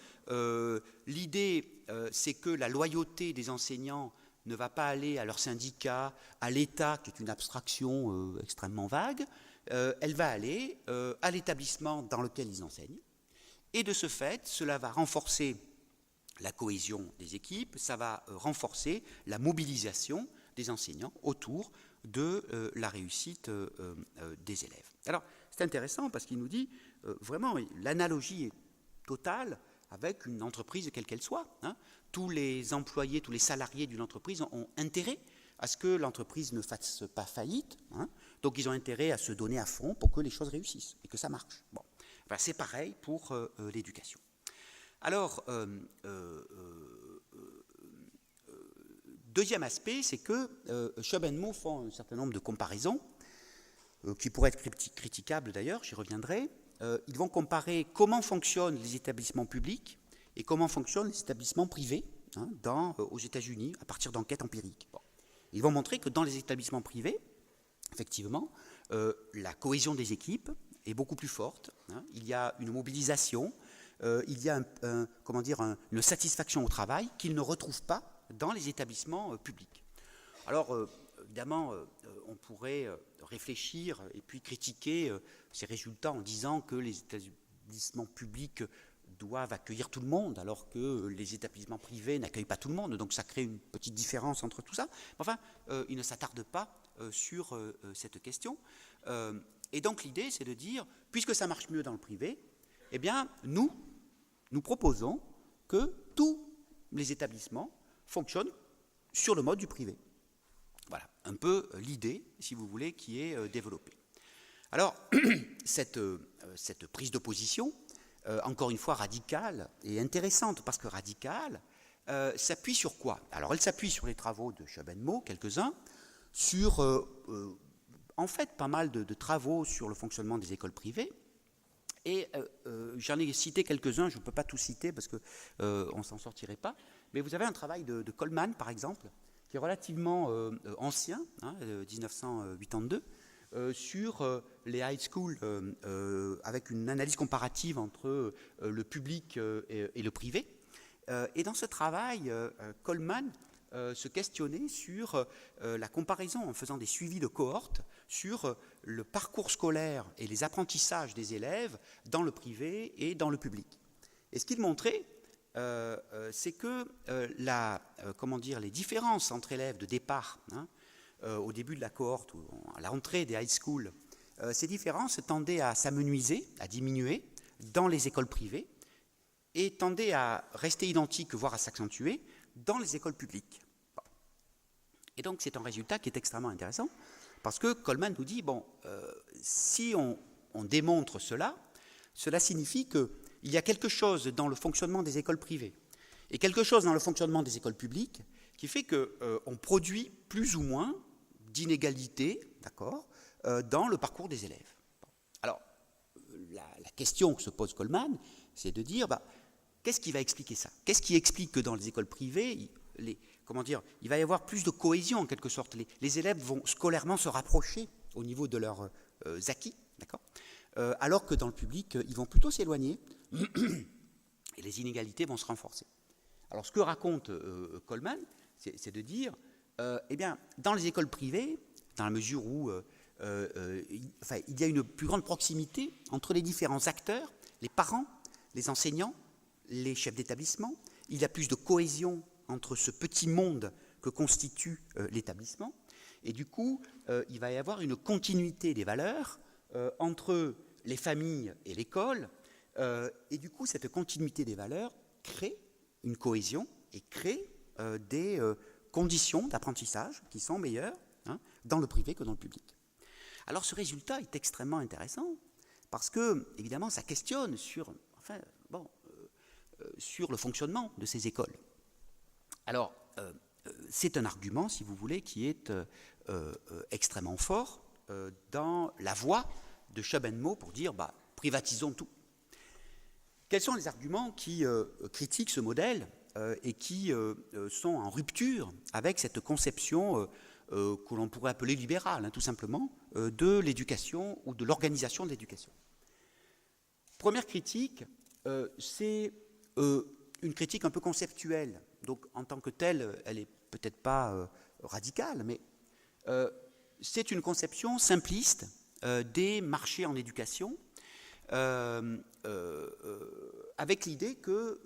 L'idée, c'est que la loyauté des enseignants ne va pas aller à leur syndicat, à l'État, qui est une abstraction extrêmement vague, elle va aller à l'établissement dans lequel ils enseignent. Et de ce fait, cela va renforcer la cohésion des équipes, ça va renforcer la mobilisation des enseignants autour de la réussite des élèves. Alors, c'est intéressant parce qu'il nous dit, vraiment, l'analogie est totale avec une entreprise quelle qu'elle soit. Hein. Tous les employés, tous les salariés d'une entreprise ont intérêt à ce que l'entreprise ne fasse pas faillite. Hein. Donc, ils ont intérêt à se donner à fond pour que les choses réussissent et que ça marche. Bon. Ben, c'est pareil pour l'éducation. Alors, deuxième aspect, c'est que Chaban-Moll font un certain nombre de comparaisons qui pourraient être critiquables d'ailleurs, j'y reviendrai. Ils vont comparer comment fonctionnent les établissements publics et comment fonctionnent les établissements privés hein, aux États-Unis à partir d'enquêtes empiriques. Bon. Ils vont montrer que dans les établissements privés, effectivement, la cohésion des équipes est beaucoup plus forte. Hein. Il y a une mobilisation. Il y a une satisfaction au travail qu'ils ne retrouvent pas dans les établissements publics. Alors, évidemment, on pourrait réfléchir et puis critiquer ces résultats en disant que les établissements publics doivent accueillir tout le monde, alors que les établissements privés n'accueillent pas tout le monde, donc ça crée une petite différence entre tout ça. Enfin, il ne s'attarde pas sur cette question. Et donc l'idée, c'est de dire, puisque ça marche mieux dans le privé, eh bien, nous proposons que tous les établissements fonctionnent sur le mode du privé. Voilà, un peu l'idée, si vous voulez, qui est développée. Alors, cette prise de position, encore une fois radicale et intéressante, parce que radicale, s'appuie sur quoi? Alors, elle s'appuie sur les travaux de Chaban-Moll, quelques-uns, sur, en fait, pas mal de travaux sur le fonctionnement des écoles privées. Et j'en ai cité quelques-uns, je ne peux pas tout citer parce qu'on ne s'en sortirait pas, mais vous avez un travail de Coleman, par exemple, qui est relativement ancien, hein, 1982, sur les high schools, avec une analyse comparative entre le public et le privé. Et dans ce travail, Coleman se questionnait sur la comparaison en faisant des suivis de cohortes sur le parcours scolaire et les apprentissages des élèves dans le privé et dans le public. Et ce qu'il montrait, c'est que les différences entre élèves de départ, hein, au début de la cohorte, ou à l'entrée des high schools, ces différences tendaient à s'amenuiser, à diminuer dans les écoles privées et tendaient à rester identiques, voire à s'accentuer, dans les écoles publiques. Bon. Et donc c'est un résultat qui est extrêmement intéressant, parce que Coleman nous dit, si on démontre cela signifie qu'il y a quelque chose dans le fonctionnement des écoles privées et quelque chose dans le fonctionnement des écoles publiques qui fait qu'on produit plus ou moins d'inégalités, d'accord, dans le parcours des élèves. Bon. Alors, la question que se pose Coleman, c'est de dire, qu'est-ce qui va expliquer ça? Qu'est-ce qui explique que dans les écoles privées, il va y avoir plus de cohésion en quelque sorte. Les élèves vont scolairement se rapprocher au niveau de leurs acquis, d'accord, alors que dans le public, ils vont plutôt s'éloigner et les inégalités vont se renforcer. Alors ce que raconte Coleman, c'est de dire, dans les écoles privées, dans la mesure où il y a une plus grande proximité entre les différents acteurs, les parents, les enseignants, les chefs d'établissement. Il y a plus de cohésion entre ce petit monde que constitue l'établissement. Et du coup, il va y avoir une continuité des valeurs entre les familles et l'école. Et du coup, cette continuité des valeurs crée une cohésion et crée des conditions d'apprentissage qui sont meilleures dans le privé que dans le public. Alors ce résultat est extrêmement intéressant parce que, évidemment, ça questionne sur, sur le fonctionnement de ces écoles. Alors, c'est un argument, si vous voulez, qui est extrêmement fort dans la voix de Chaubenneau pour dire privatisons tout. Quels sont les arguments qui critiquent ce modèle et qui sont en rupture avec cette conception que l'on pourrait appeler libérale, tout simplement, de l'éducation ou de l'organisation de l'éducation? Première critique, c'est une critique un peu conceptuelle. Donc, en tant que telle, elle n'est peut-être pas radicale, mais c'est une conception simpliste des marchés en éducation, avec l'idée que,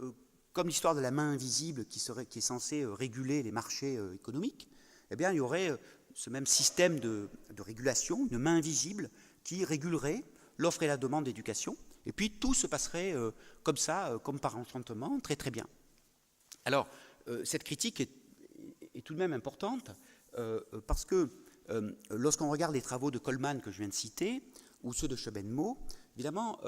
comme l'histoire de la main invisible qui est censée réguler les marchés économiques, eh bien, il y aurait ce même système de régulation, une main invisible, qui régulerait l'offre et la demande d'éducation, et puis tout se passerait comme ça, comme par enchantement, très très bien. Alors, cette critique est tout de même importante, parce que lorsqu'on regarde les travaux de Coleman que je viens de citer, ou ceux de Chaubenneau, évidemment,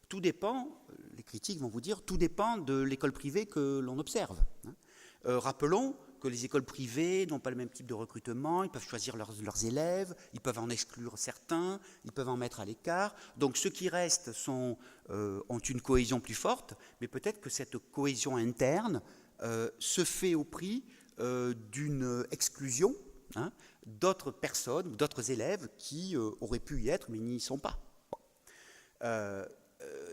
tout dépend, les critiques vont vous dire, tout dépend de l'école privée que l'on observe. Rappelons que les écoles privées n'ont pas le même type de recrutement, ils peuvent choisir leurs élèves, ils peuvent en exclure certains, ils peuvent en mettre à l'écart. Donc ceux qui restent ont une cohésion plus forte, mais peut-être que cette cohésion interne se fait au prix d'une exclusion d'autres personnes ou d'autres élèves qui auraient pu y être, mais n'y sont pas.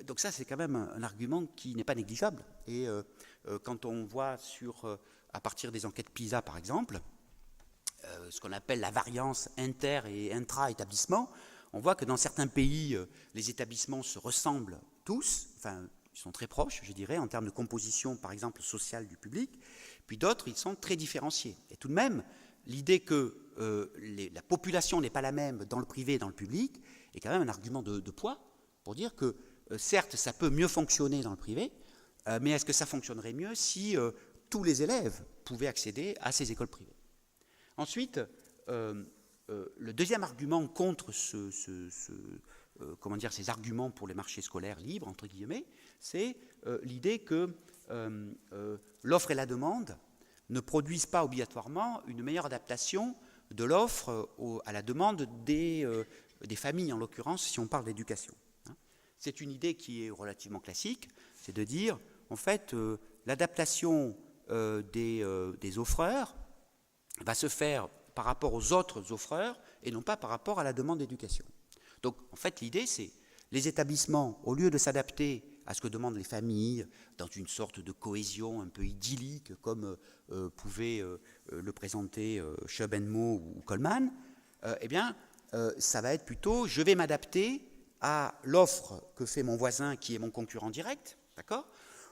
Donc ça, c'est quand même un argument qui n'est pas négligeable. Et quand on voit à partir des enquêtes PISA, par exemple, ce qu'on appelle la variance inter- et intra-établissement, on voit que dans certains pays, les établissements se ressemblent tous, enfin, ils sont très proches, je dirais, en termes de composition, par exemple, sociale du public, puis d'autres, ils sont très différenciés. Et tout de même, l'idée que la population n'est pas la même dans le privé et dans le public est quand même un argument de poids pour dire que, certes, ça peut mieux fonctionner dans le privé, mais est-ce que ça fonctionnerait mieux si tous les élèves pouvaient accéder à ces écoles privées? Ensuite, le deuxième argument contre ces arguments pour les marchés scolaires libres, entre guillemets, c'est l'idée que l'offre et la demande ne produisent pas obligatoirement une meilleure adaptation de l'offre à la demande des familles, en l'occurrence, si on parle d'éducation. C'est une idée qui est relativement classique, c'est de dire, en fait, l'adaptation des offreurs va se faire par rapport aux autres offreurs et non pas par rapport à la demande d'éducation. Donc, en fait, l'idée, c'est les établissements, au lieu de s'adapter à ce que demandent les familles, dans une sorte de cohésion un peu idyllique, comme pouvait le présenter Chaubenneau ou Coleman, ça va être plutôt, je vais m'adapter à l'offre que fait mon voisin qui est mon concurrent direct, d'accord ?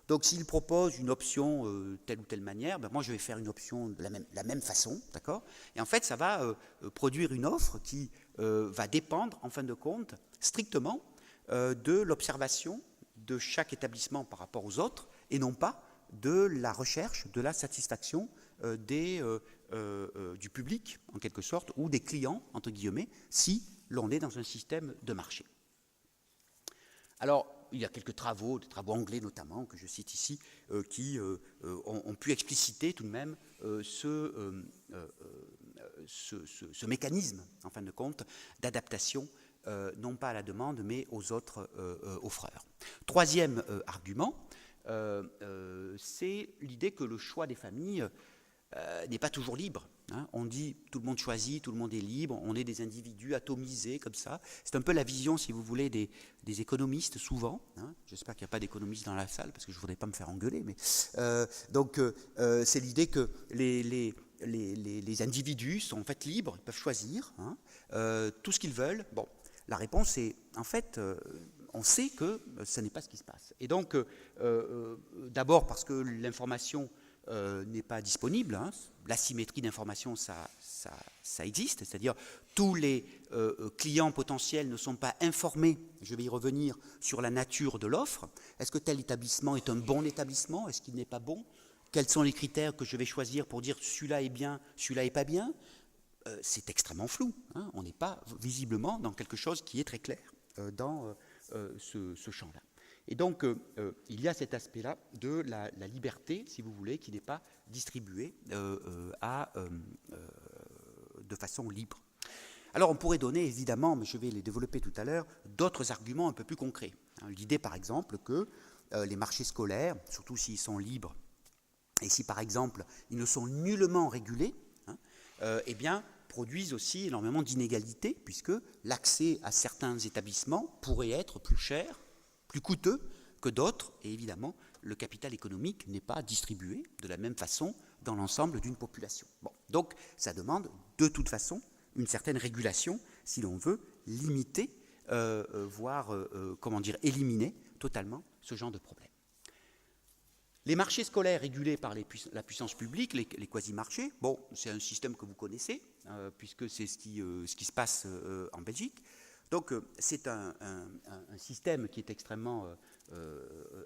Donc s'il propose une option telle ou telle manière, moi je vais faire une option de la même façon, d'accord ? Et en fait, ça va produire une offre qui va dépendre, en fin de compte, strictement de l'observation de chaque établissement par rapport aux autres, et non pas de la recherche, de la satisfaction du public, en quelque sorte, ou des clients, entre guillemets, si l'on est dans un système de marché. Alors, il y a quelques travaux, des travaux anglais notamment, que je cite ici, qui ont pu expliciter tout de même ce mécanisme, en fin de compte, d'adaptation, non pas à la demande, mais aux autres offreurs. Troisième argument, c'est l'idée que le choix des familles n'est pas toujours libre. On dit tout le monde choisit, tout le monde est libre, on est des individus atomisés comme ça. C'est un peu la vision, si vous voulez, des économistes souvent. J'espère qu'il n'y a pas d'économistes dans la salle parce que je ne voudrais pas me faire engueuler. Mais, donc c'est l'idée que les individus sont en fait libres, ils peuvent choisir tout ce qu'ils veulent. Bon, la réponse est, en fait, on sait que ce n'est pas ce qui se passe. Et donc, d'abord parce que l'information n'est pas disponible, l'asymétrie d'information, ça existe, c'est-à-dire tous les clients potentiels ne sont pas informés, je vais y revenir, sur la nature de l'offre. Est-ce que tel établissement est un bon établissement? Est-ce qu'il n'est pas bon? Quels sont les critères que je vais choisir pour dire celui-là est bien, celui-là est pas bien? C'est extrêmement flou. On n'est pas visiblement dans quelque chose qui est très clair dans ce champ-là. Et donc, il y a cet aspect-là de la liberté, si vous voulez, qui n'est pas distribuée de façon libre. Alors, on pourrait donner, évidemment, mais je vais les développer tout à l'heure, d'autres arguments un peu plus concrets. L'idée, par exemple, que les marchés scolaires, surtout s'ils sont libres, et si, par exemple, ils ne sont nullement régulés, eh bien, produisent aussi énormément d'inégalités, puisque l'accès à certains établissements pourrait être plus cher, plus coûteux que d'autres, et évidemment, le capital économique n'est pas distribué de la même façon dans l'ensemble d'une population. Bon, donc, ça demande de toute façon une certaine régulation, si l'on veut limiter, voire, éliminer totalement ce genre de problème. Les marchés scolaires régulés par la puissance publique, les quasi-marchés, bon, c'est un système que vous connaissez, puisque c'est ce qui se passe en Belgique. Donc, c'est un système qui est extrêmement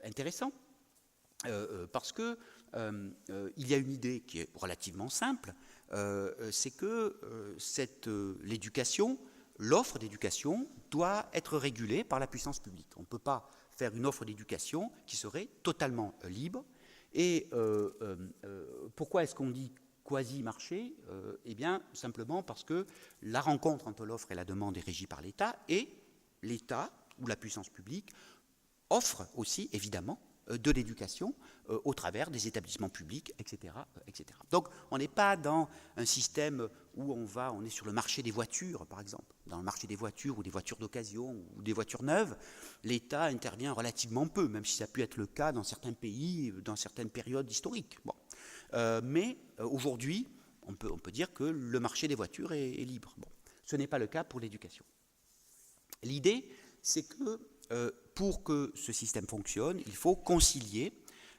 intéressant, parce que il y a une idée qui est relativement simple, c'est que l'éducation, l'offre d'éducation, doit être régulée par la puissance publique. On ne peut pas faire une offre d'éducation qui serait totalement libre. Et pourquoi est-ce qu'on dit quasi-marché? Eh bien, simplement parce que la rencontre entre l'offre et la demande est régie par l'État, et l'État, ou la puissance publique, offre aussi, évidemment, de l'éducation au travers des établissements publics, etc., etc. Donc, on n'est pas dans un système où on est sur le marché des voitures, par exemple. Dans le marché des voitures ou des voitures d'occasion ou des voitures neuves, l'État intervient relativement peu, même si ça a pu être le cas dans certains pays, dans certaines périodes historiques. Bon. Mais aujourd'hui, on peut dire que le marché des voitures est libre. Bon. Ce n'est pas le cas pour l'éducation. L'idée, c'est que pour que ce système fonctionne, il faut concilier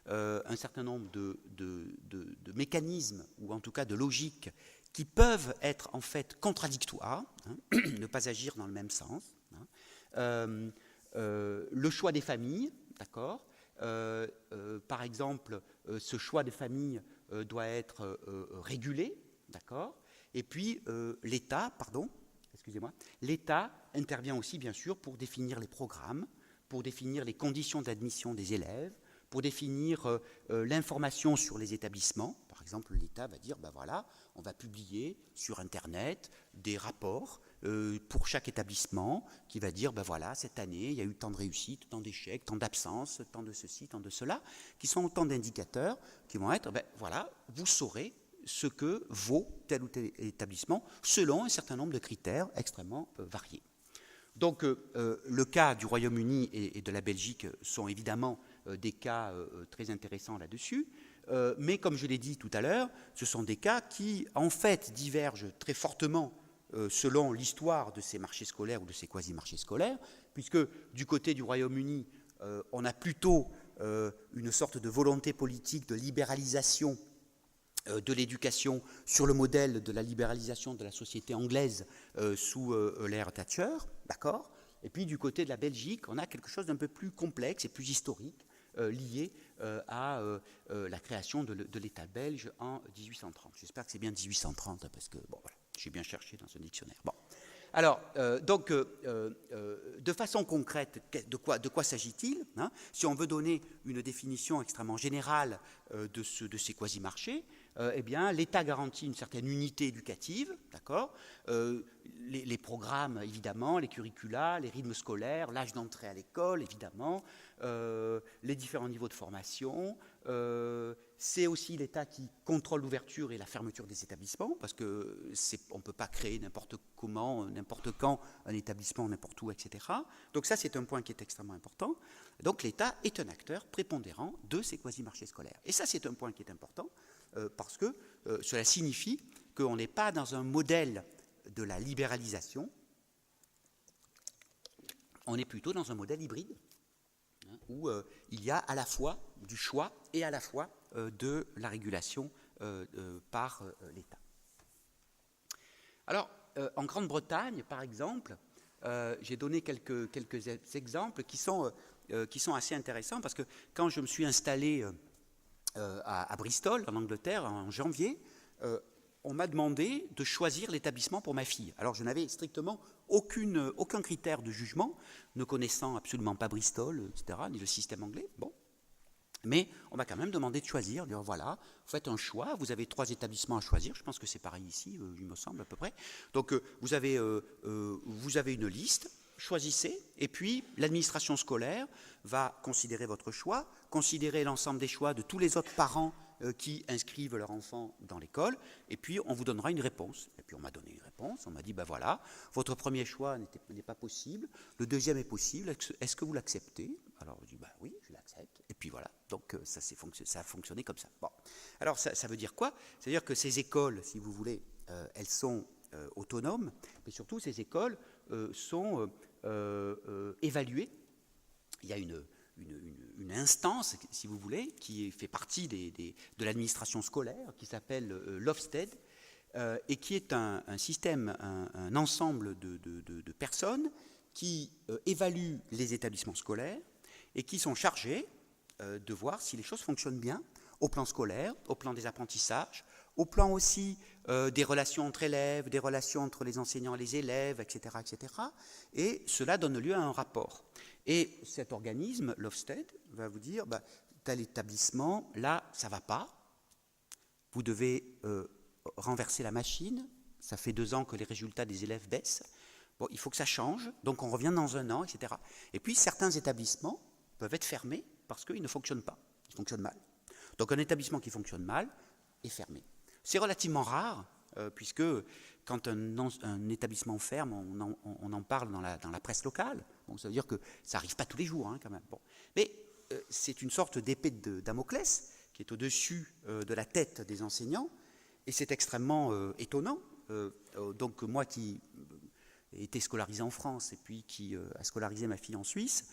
un certain nombre de mécanismes, ou en tout cas de logiques, qui peuvent être en fait contradictoires, ne pas agir dans le même sens. Le choix des familles, d'accord. Par exemple, ce choix des familles doit être régulé, d'accord. Et puis l'État intervient aussi, bien sûr, pour définir les programmes, pour définir les conditions d'admission des élèves, pour définir l'information sur les établissements. Par exemple, l'État va dire, ben voilà, on va publier sur Internet des rapports pour chaque établissement qui va dire, ben voilà, cette année, il y a eu tant de réussites, tant d'échecs, tant d'absences, tant de ceci, tant de cela, qui sont autant d'indicateurs qui vont être, ben voilà, vous saurez ce que vaut tel ou tel établissement selon un certain nombre de critères extrêmement variés. Donc, le cas du Royaume-Uni et de la Belgique sont évidemment des cas très intéressants là-dessus, mais comme je l'ai dit tout à l'heure, ce sont des cas qui, en fait, divergent très fortement selon l'histoire de ces marchés scolaires ou de ces quasi-marchés scolaires, puisque du côté du Royaume-Uni, on a plutôt une sorte de volonté politique de libéralisation de l'éducation sur le modèle de la libéralisation de la société anglaise sous l'ère Thatcher, d'accord. Et puis du côté de la Belgique, on a quelque chose d'un peu plus complexe et plus historique lié à la création de l'État belge en 1830. J'espère que c'est bien 1830, parce que bon, voilà, j'ai bien cherché dans un dictionnaire. Bon. Alors, de façon concrète, de quoi s'agit-il, si on veut donner une définition extrêmement générale de ces quasi-marchés, eh bien, l'État garantit une certaine unité éducative, d'accord, les programmes, évidemment, les curricula, les rythmes scolaires, l'âge d'entrée à l'école, évidemment, les différents niveaux de formation. C'est aussi l'État qui contrôle l'ouverture et la fermeture des établissements, parce qu'on ne peut pas créer n'importe comment, n'importe quand, un établissement, n'importe où, etc. Donc ça, c'est un point qui est extrêmement important. Donc l'État est un acteur prépondérant de ces quasi-marchés scolaires. Et ça, c'est un point qui est important, parce que cela signifie qu'on n'est pas dans un modèle de la libéralisation, on est plutôt dans un modèle hybride, hein, où il y a à la fois du choix et à la fois de la régulation par l'État. Alors, en Grande-Bretagne, par exemple, j'ai donné quelques exemples qui sont assez intéressants, parce que quand je me suis installé à Bristol, en Angleterre, en janvier, on m'a demandé de choisir l'établissement pour ma fille. Alors je n'avais strictement aucun critère de jugement, ne connaissant absolument pas Bristol, etc., ni le système anglais. Bon. Mais on m'a quand même demandé de choisir, de dire voilà, vous faites un choix, vous avez 3 établissements à choisir, je pense que c'est pareil ici, il me semble à peu près. Donc vous avez une liste, choisissez, et puis l'administration scolaire va considérer votre choix, considérer l'ensemble des choix de tous les autres parents qui inscrivent leur enfant dans l'école, et puis on vous donnera une réponse. Et puis on m'a donné une réponse, on m'a dit, ben voilà, votre premier choix n'est pas possible, le deuxième est possible, est-ce que vous l'acceptez? Alors je dis, ben oui, je l'accepte, et puis voilà, donc ça a fonctionné comme ça. Bon. Alors ça veut dire quoi? C'est-à-dire que ces écoles, si vous voulez, elles sont autonomes, mais surtout ces écoles sont évaluées. Il y a une instance, si vous voulez, qui fait partie de l'administration scolaire, qui s'appelle l'Ofsted, et qui est un système, un ensemble de personnes qui évaluent les établissements scolaires et qui sont chargées de voir si les choses fonctionnent bien au plan scolaire, au plan des apprentissages, au plan aussi des relations entre élèves, des relations entre les enseignants et les élèves, etc., etc. Et cela donne lieu à un rapport. Et cet organisme, l'Ofsted, va vous dire, bah, tel établissement, là, ça ne va pas. Vous devez renverser la machine. Ça fait 2 ans que les résultats des élèves baissent. Bon, il faut que ça change, donc on revient dans 1 an, etc. Et puis, certains établissements peuvent être fermés parce qu'ils ne fonctionnent pas. Ils fonctionnent mal. Donc, un établissement qui fonctionne mal est fermé. C'est relativement rare, puisque quand un établissement ferme, on en parle dans la presse locale. Bon, ça veut dire que ça n'arrive pas tous les jours, hein, quand même. Bon. Mais c'est une sorte d'épée de Damoclès qui est au-dessus de la tête des enseignants, et c'est extrêmement étonnant. Donc moi qui ai été scolarisé en France et puis qui a scolarisé ma fille en Suisse,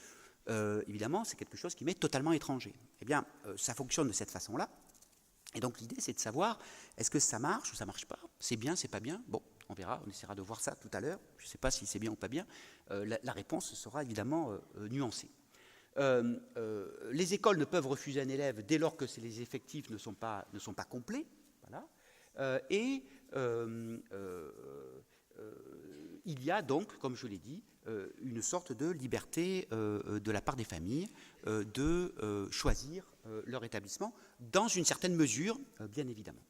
évidemment, c'est quelque chose qui m'est totalement étranger. Eh bien, ça fonctionne de cette façon-là. Et donc l'idée, c'est de savoir, est-ce que ça marche ou ça ne marche pas? C'est bien, c'est pas bien? Bon, on verra, on essaiera de voir ça tout à l'heure. Je ne sais pas si c'est bien ou pas bien. La réponse sera évidemment nuancée. Les écoles ne peuvent refuser un élève dès lors que les effectifs ne sont pas complets. Voilà. Il y a donc, comme je l'ai dit, une sorte de liberté de la part des familles de choisir leur établissement, dans une certaine mesure, bien évidemment.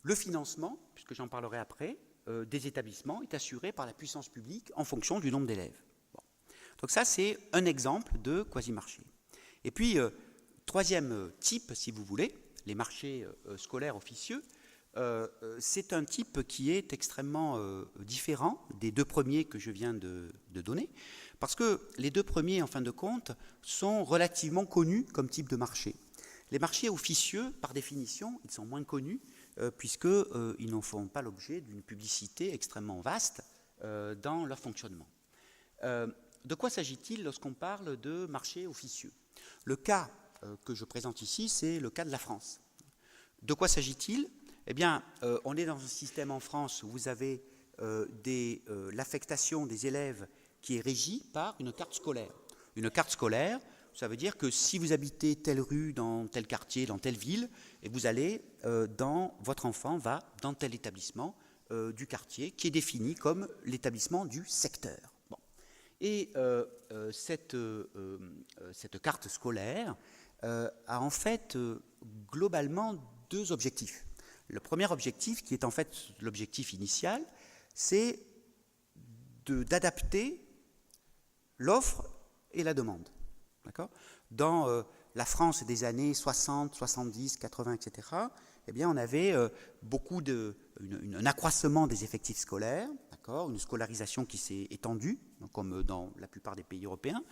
Le financement, puisque j'en parlerai après, des établissements est assuré par la puissance publique en fonction du nombre d'élèves. Bon. Donc ça, c'est un exemple de quasi-marché. Et puis, troisième type, si vous voulez, les marchés scolaires officieux, c'est un type qui est extrêmement différent des 2 premiers que je viens de donner, parce que les 2 premiers, en fin de compte, sont relativement connus comme type de marché. Les marchés officieux, par définition, ils sont moins connus, puisqu'ils n'en font pas l'objet d'une publicité extrêmement vaste dans leur fonctionnement. De quoi s'agit-il lorsqu'on parle de marché officieux? Le cas que je présente ici, c'est le cas de la France. De quoi s'agit-il? Eh bien, on est dans un système en France où vous avez l'affectation des élèves qui est régie par une carte scolaire. Une carte scolaire, ça veut dire que si vous habitez telle rue, dans tel quartier, dans telle ville, et vous allez, votre enfant va dans tel établissement du quartier qui est défini comme l'établissement du secteur. Bon. Et cette carte scolaire a en fait globalement 2 objectifs. Le premier objectif, qui est en fait l'objectif initial, c'est d'adapter l'offre et la demande. D'accord ? Dans la France des années 60, 70, 80, etc., eh bien, on avait un accroissement des effectifs scolaires, d'accord ? Une scolarisation qui s'est étendue, comme dans la plupart des pays européens.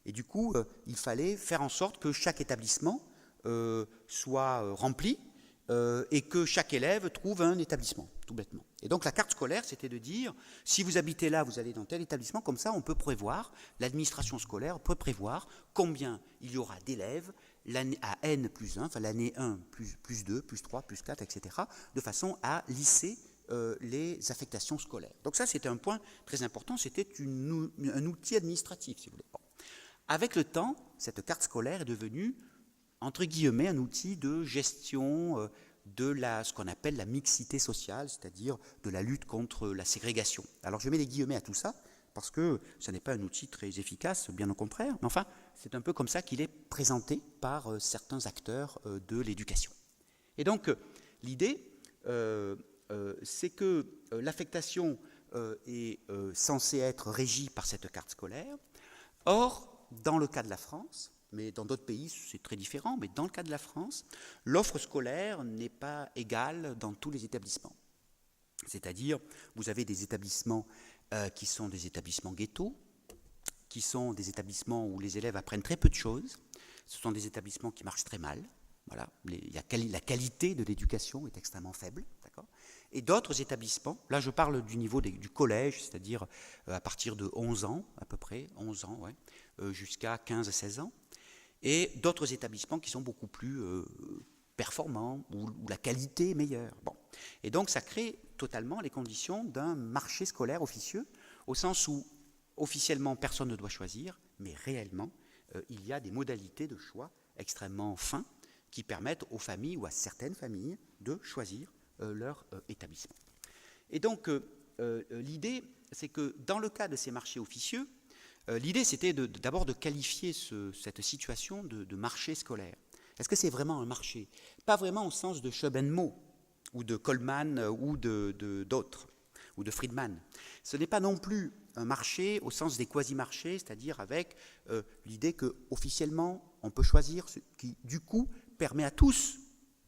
Et du coup, il fallait faire en sorte que chaque établissement soit remplie et que chaque élève trouve un établissement, tout bêtement. Et donc la carte scolaire, c'était de dire, si vous habitez là, vous allez dans tel établissement, comme ça on peut prévoir, l'administration scolaire peut prévoir combien il y aura d'élèves l'année à N plus 1, enfin l'année 1 plus 2, plus 3, plus 4, etc., de façon à lisser les affectations scolaires. Donc ça, c'était un point très important, c'était un outil administratif, si vous voulez. Bon. Avec le temps, cette carte scolaire est devenue, entre guillemets, un outil de gestion de ce qu'on appelle la mixité sociale, c'est-à-dire de la lutte contre la ségrégation. Alors je mets les guillemets à tout ça, parce que ce n'est pas un outil très efficace, bien au contraire, mais enfin, c'est un peu comme ça qu'il est présenté par certains acteurs de l'éducation. Et donc, l'idée, c'est que l'affectation est censée être régie par cette carte scolaire. Or, dans le cas de la France, mais dans d'autres pays c'est très différent, mais dans le cas de la France, l'offre scolaire n'est pas égale dans tous les établissements. C'est-à-dire, vous avez des établissements qui sont des établissements ghettos, qui sont des établissements où les élèves apprennent très peu de choses. Ce sont des établissements qui marchent très mal. Voilà. La qualité de l'éducation est extrêmement faible. D'accord ? Et d'autres établissements, là je parle du niveau du collège, c'est-à-dire à partir de 11 ans, à peu près, 11 ans, ouais, jusqu'à 15-16 ans, et d'autres établissements qui sont beaucoup plus performants, où la qualité est meilleure. Bon. Et donc ça crée totalement les conditions d'un marché scolaire officieux, au sens où officiellement personne ne doit choisir, mais réellement il y a des modalités de choix extrêmement fins qui permettent aux familles ou à certaines familles de choisir leur établissement. Et donc l'idée, c'est que dans le cas de ces marchés officieux, l'idée c'était d'abord de qualifier cette situation de marché scolaire. Est-ce que c'est vraiment un marché ? Pas vraiment au sens de Schopenhauer ou de Coleman ou d'autres, ou de Friedman. Ce n'est pas non plus un marché au sens des quasi-marchés, c'est-à-dire avec l'idée qu'officiellement on peut choisir, ce qui du coup permet à tous,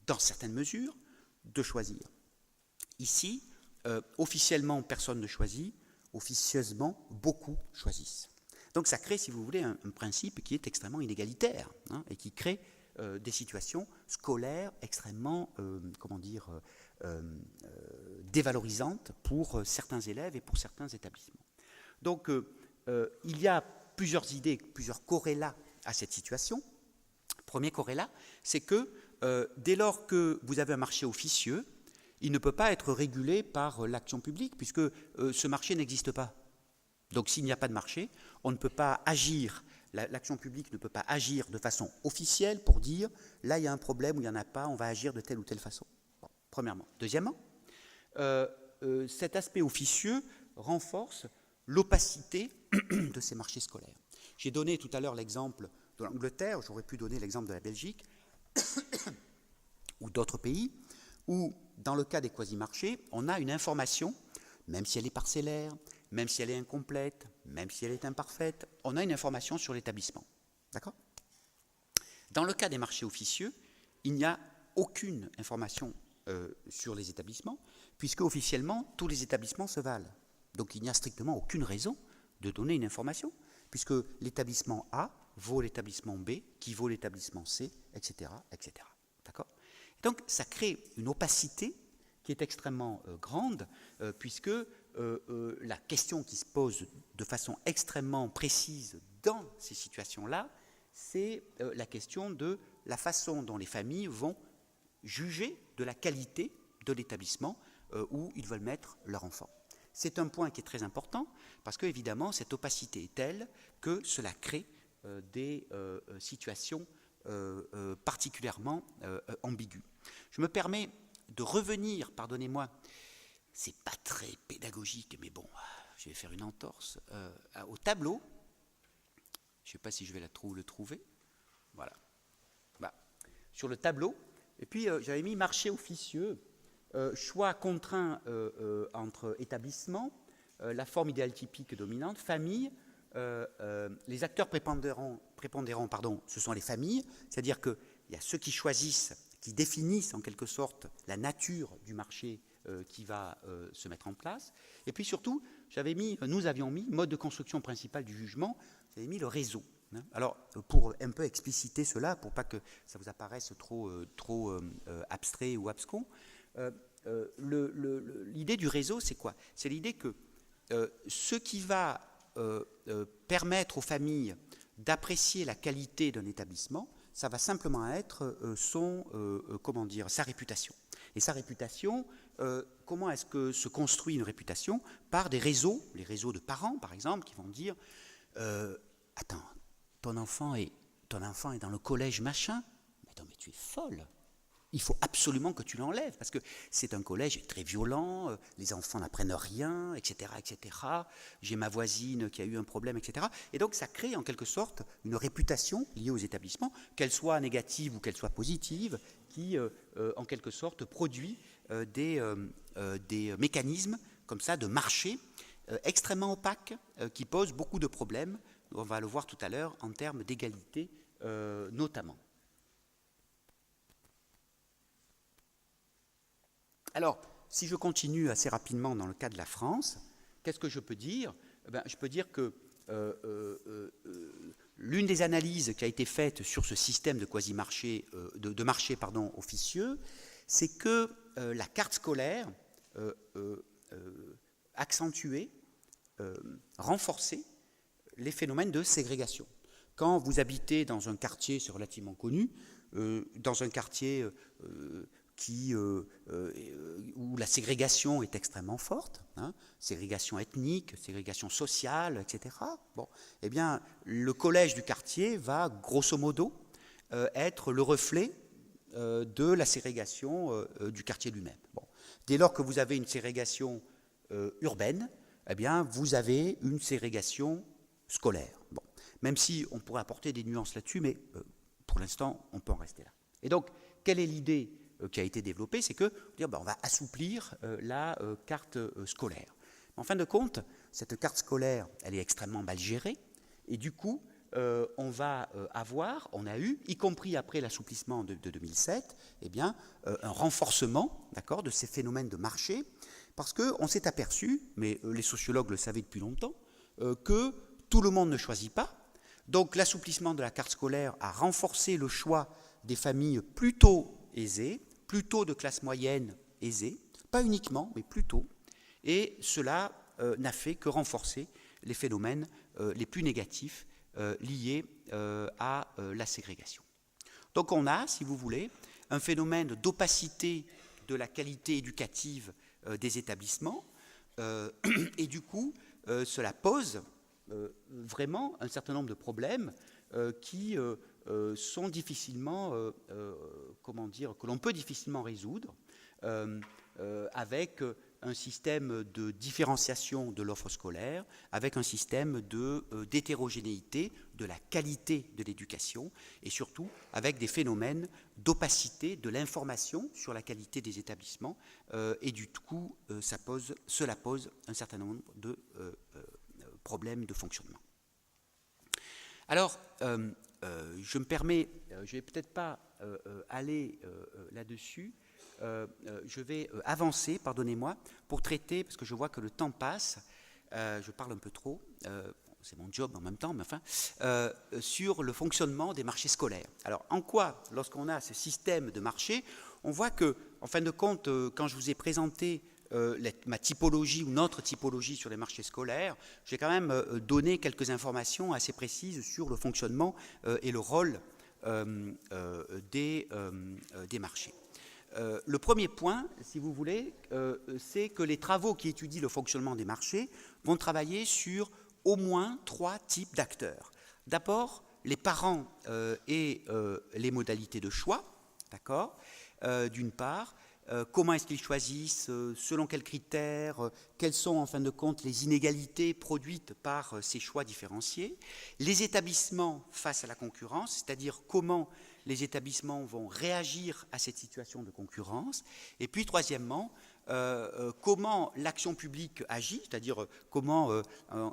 dans certaines mesures, de choisir. Ici, officiellement personne ne choisit, officieusement beaucoup choisissent. Donc ça crée, si vous voulez, un principe qui est extrêmement inégalitaire et qui crée des situations scolaires extrêmement, dévalorisantes pour certains élèves et pour certains établissements. Donc il y a plusieurs idées, plusieurs corrélats à cette situation. Premier corrélat, c'est que dès lors que vous avez un marché officieux, il ne peut pas être régulé par l'action publique puisque ce marché n'existe pas. Donc s'il n'y a pas de marché, on ne peut pas agir, l'action publique ne peut pas agir de façon officielle pour dire là il y a un problème ou il n'y en a pas, on va agir de telle ou telle façon. Bon, premièrement. Deuxièmement, cet aspect officieux renforce l'opacité de ces marchés scolaires. J'ai donné tout à l'heure l'exemple de l'Angleterre, j'aurais pu donner l'exemple de la Belgique ou d'autres pays, où dans le cas des quasi-marchés, on a une information, même si elle est parcellaire, même si elle est incomplète, même si elle est imparfaite, on a une information sur l'établissement. D'accord ? Dans le cas des marchés officieux, il n'y a aucune information sur les établissements, puisque officiellement, tous les établissements se valent. Donc il n'y a strictement aucune raison de donner une information, puisque l'établissement A vaut l'établissement B, qui vaut l'établissement C, etc. etc. D'accord ? Donc ça crée une opacité qui est extrêmement grande, puisque la question qui se pose de façon extrêmement précise dans ces situations-là, c'est la question de la façon dont les familles vont juger de la qualité de l'établissement où ils veulent mettre leur enfant. C'est un point qui est très important, parce que évidemment cette opacité est telle que cela crée des situations particulièrement ambiguës. Je me permets de revenir, pardonnez-moi, c'est pas très pédagogique, mais bon, je vais faire une entorse, au tableau. Je ne sais pas si je vais le trouver. Voilà. Bah, sur le tableau, et puis j'avais mis marché officieux, choix contraint entre établissements, la forme idéale typique dominante, famille. Les acteurs prépondérants, ce sont les familles, c'est-à-dire qu'il y a ceux qui choisissent, qui définissent en quelque sorte la nature du marché qui va se mettre en place. Et puis surtout, nous avions mis, mode de construction principal du jugement, j'avais mis le réseau. Alors, pour un peu expliciter cela, pour pas que ça vous apparaisse trop abstrait ou abscon, l'idée du réseau, c'est quoi? C'est l'idée que ce qui va permettre aux familles d'apprécier la qualité d'un établissement, ça va simplement être sa réputation. Et sa réputation, comment est-ce que se construit une réputation? Par des réseaux, les réseaux de parents, par exemple, qui vont dire attends, ton enfant est dans le collège machin, mais attends, mais tu es folle. Il faut absolument que tu l'enlèves, parce que c'est un collège très violent, les enfants n'apprennent rien, etc., etc. J'ai ma voisine qui a eu un problème, etc. Et donc ça crée en quelque sorte une réputation liée aux établissements, qu'elle soit négative ou qu'elle soit positive, qui en quelque sorte produit des mécanismes comme ça de marché extrêmement opaques qui posent beaucoup de problèmes. On va le voir tout à l'heure en termes d'égalité notamment. Alors, si je continue assez rapidement dans le cas de la France, qu'est-ce que je peux dire? Je peux dire que l'une des analyses qui a été faite sur ce système de quasi-marché, de marché officieux, c'est que la carte scolaire accentuait, renforçait les phénomènes de ségrégation. Quand vous habitez dans un quartier, c'est relativement connu, dans un quartier où la ségrégation est extrêmement forte, ségrégation ethnique, ségrégation sociale, etc. Bon, eh bien, le collège du quartier va, grosso modo, être le reflet de la ségrégation du quartier lui-même. Bon. Dès lors que vous avez une ségrégation urbaine, eh bien, vous avez une ségrégation scolaire. Bon. Même si on pourrait apporter des nuances là-dessus, mais pour l'instant, on peut en rester là. Et donc, quelle est l'idée qui a été développée? C'est que on va assouplir la carte scolaire. En fin de compte, cette carte scolaire, elle est extrêmement mal gérée, et du coup, on a eu, y compris après l'assouplissement de 2007, eh bien, un renforcement, d'accord, de ces phénomènes de marché, parce qu'on s'est aperçu, mais les sociologues le savaient depuis longtemps, que tout le monde ne choisit pas. Donc l'assouplissement de la carte scolaire a renforcé le choix des familles plutôt aisées, plutôt de classe moyenne aisée, pas uniquement, mais plutôt, et cela n'a fait que renforcer les phénomènes les plus négatifs liés à la ségrégation. Donc on a, si vous voulez, un phénomène d'opacité de la qualité éducative des établissements, et du coup, cela pose vraiment un certain nombre de problèmes qui sont difficilement, que l'on peut difficilement résoudre avec un système de différenciation de l'offre scolaire, avec un système d'hétérogénéité de la qualité de l'éducation et surtout avec des phénomènes d'opacité de l'information sur la qualité des établissements et du coup cela pose un certain nombre de problèmes de fonctionnement. Alors, je me permets, je ne vais peut-être pas aller là-dessus, je vais avancer, pardonnez-moi, pour traiter, parce que je vois que le temps passe, je parle un peu trop, c'est mon job en même temps, mais enfin, sur le fonctionnement des marchés scolaires. Alors, en quoi, lorsqu'on a ce système de marché, on voit que, en fin de compte, quand je vous ai présenté ma typologie ou notre typologie sur les marchés scolaires, j'ai quand même donné quelques informations assez précises sur le fonctionnement et le rôle des marchés. Le premier point, si vous voulez, c'est que les travaux qui étudient le fonctionnement des marchés vont travailler sur au moins 3 types d'acteurs. D'abord, les parents et les modalités de choix, d'accord, d'une part. Comment est-ce qu'ils choisissent, selon quels critères, quelles sont en fin de compte les inégalités produites par ces choix différenciés, les établissements face à la concurrence, c'est-à-dire comment les établissements vont réagir à cette situation de concurrence, et puis troisièmement, comment l'action publique agit, c'est-à-dire comment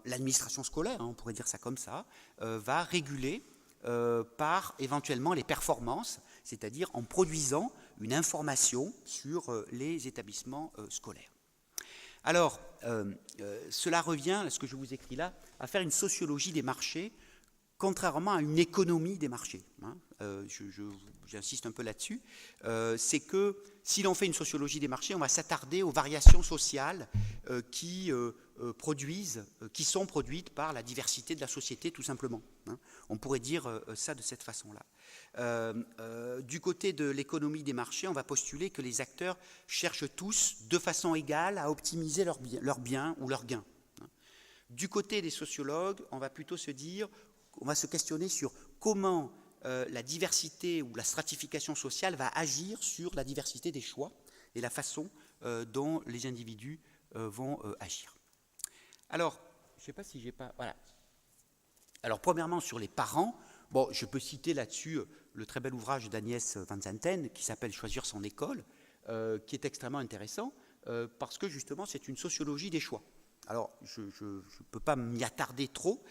l'administration scolaire, on pourrait dire ça comme ça, va réguler par éventuellement les performances, c'est-à-dire en produisant une information sur les établissements scolaires. Alors, cela revient, ce que je vous écris là, à faire une sociologie des marchés contrairement à une économie des marchés, hein, j'insiste un peu là-dessus, c'est que si l'on fait une sociologie des marchés, on va s'attarder aux variations sociales qui sont produites par la diversité de la société, tout simplement. Hein. On pourrait dire ça de cette façon-là. Du côté de l'économie des marchés, on va postuler que les acteurs cherchent tous, de façon égale, à optimiser leurs biens ou leurs gains. Hein. Du côté des sociologues, on va plutôt on va se questionner sur comment la diversité ou la stratification sociale va agir sur la diversité des choix et la façon dont les individus vont agir. Alors, je ne sais pas si j'ai pas... Voilà. Alors, premièrement, sur les parents, bon, je peux citer là-dessus le très bel ouvrage d'Agnès Van Zanten qui s'appelle « Choisir son école », qui est extrêmement intéressant parce que, justement, c'est une sociologie des choix. Alors, je ne peux pas m'y attarder trop.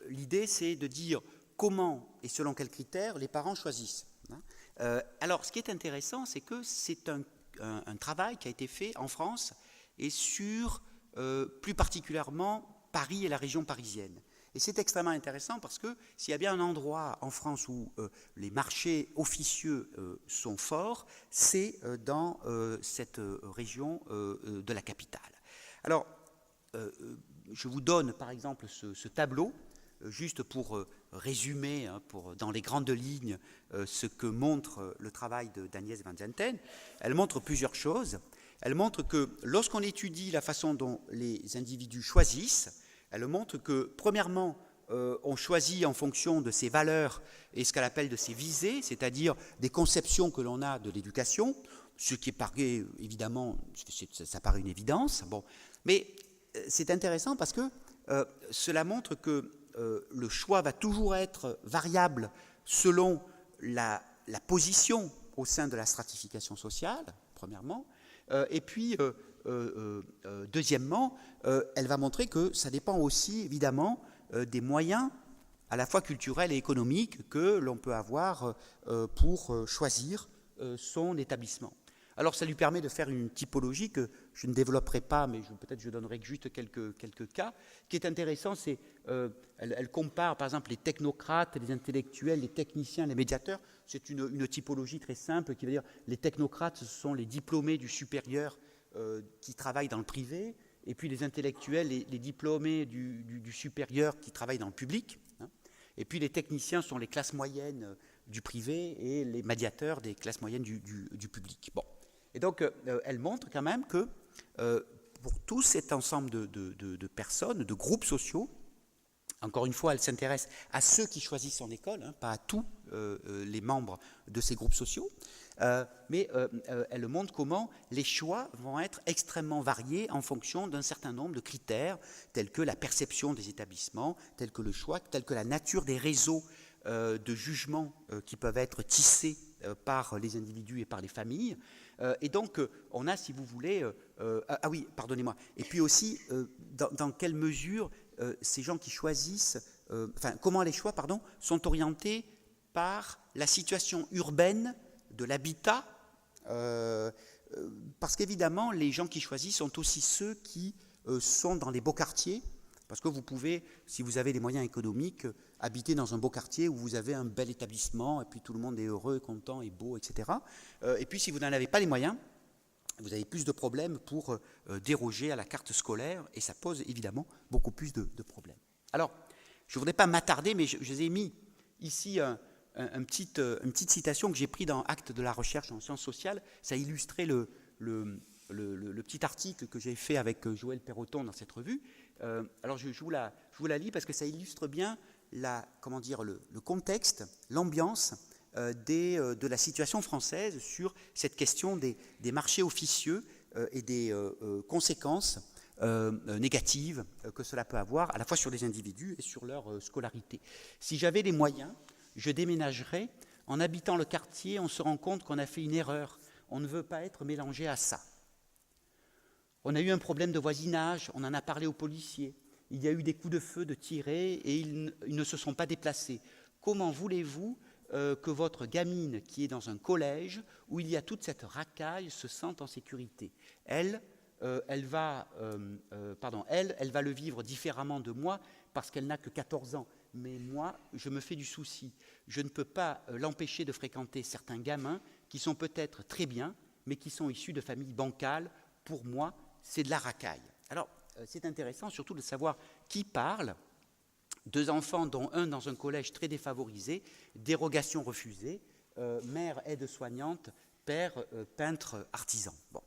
L'idée, c'est de dire comment et selon quels critères les parents choisissent. Alors, ce qui est intéressant, c'est que c'est un travail qui a été fait en France et sur, plus particulièrement, Paris et la région parisienne. Et c'est extrêmement intéressant parce que s'il y a bien un endroit en France où les marchés officieux sont forts, c'est dans cette région de la capitale. Alors, je vous donne par exemple ce tableau, juste pour résumer, hein, dans les grandes lignes, ce que montre le travail d'Agnès Van Zanten. Elle montre plusieurs choses. Elle montre que lorsqu'on étudie la façon dont les individus choisissent, elle montre que, premièrement, on choisit en fonction de ses valeurs et ce qu'elle appelle de ses visées, c'est-à-dire des conceptions que l'on a de l'éducation, ce qui paraît, évidemment, ça paraît une évidence. Bon. Mais c'est intéressant parce que cela montre que le choix va toujours être variable selon la position au sein de la stratification sociale, premièrement, et puis, deuxièmement, elle va montrer que ça dépend aussi, évidemment, des moyens, à la fois culturels et économiques, que l'on peut avoir pour choisir son établissement. Alors, ça lui permet de faire une typologie que je ne développerai pas, mais peut-être je donnerai juste quelques cas. Ce qui est intéressant, c'est elle compare, par exemple, les technocrates, les intellectuels, les techniciens, les médiateurs. C'est une typologie très simple qui veut dire les technocrates, ce sont les diplômés du supérieur qui travaillent dans le privé, et puis les intellectuels, les diplômés du supérieur qui travaillent dans le public. Hein. Et puis les techniciens sont les classes moyennes du privé et les médiateurs des classes moyennes du public. Bon. Et donc, elle montre quand même que pour tout cet ensemble de personnes, de groupes sociaux, encore une fois, elle s'intéresse à ceux qui choisissent son école, hein, pas à tous les membres de ces groupes sociaux, mais elle montre comment les choix vont être extrêmement variés en fonction d'un certain nombre de critères, tels que la perception des établissements, tels que le choix, tels que la nature des réseaux de jugement qui peuvent être tissés par les individus et par les familles. Et donc, on a, si vous voulez... ah oui, pardonnez-moi. Et puis aussi, dans quelle mesure ces gens qui choisissent... comment les choix, sont orientés par la situation urbaine de l'habitat, parce qu'évidemment, les gens qui choisissent sont aussi ceux qui sont dans les beaux quartiers, parce que vous pouvez, si vous avez les moyens économiques, habiter dans un beau quartier où vous avez un bel établissement, et puis tout le monde est heureux, content et beau, etc. Et puis si vous n'en avez pas les moyens, vous avez plus de problèmes pour déroger à la carte scolaire, et ça pose évidemment beaucoup plus de problèmes. Alors, je ne voudrais pas m'attarder, mais je vous ai mis ici une petite citation que j'ai prise dans Actes de la recherche en sciences sociales. Ça illustrait le petit article que j'ai fait avec Joël Perroton dans cette revue. Alors je vous la lis parce que ça illustre bien le contexte, l'ambiance de la situation française sur cette question des marchés officieux et des conséquences négatives que cela peut avoir à la fois sur les individus et sur leur scolarité. Si j'avais les moyens, je déménagerais. En habitant le quartier, on se rend compte qu'on a fait une erreur. On ne veut pas être mélangé à ça. On a eu un problème de voisinage, on en a parlé aux policiers. Il y a eu des coups de feu de tirés et ils ne se sont pas déplacés. Comment voulez-vous que votre gamine qui est dans un collège où il y a toute cette racaille se sente en sécurité? Elle, elle va le vivre différemment de moi parce qu'elle n'a que 14 ans. Mais moi, je me fais du souci. Je ne peux pas l'empêcher de fréquenter certains gamins qui sont peut-être très bien, mais qui sont issus de familles bancales. Pour moi, c'est de la racaille. Alors, c'est intéressant surtout de savoir qui parle. 2 enfants, dont un dans un collège très défavorisé, dérogation refusée, mère aide-soignante, père peintre artisan. Bon.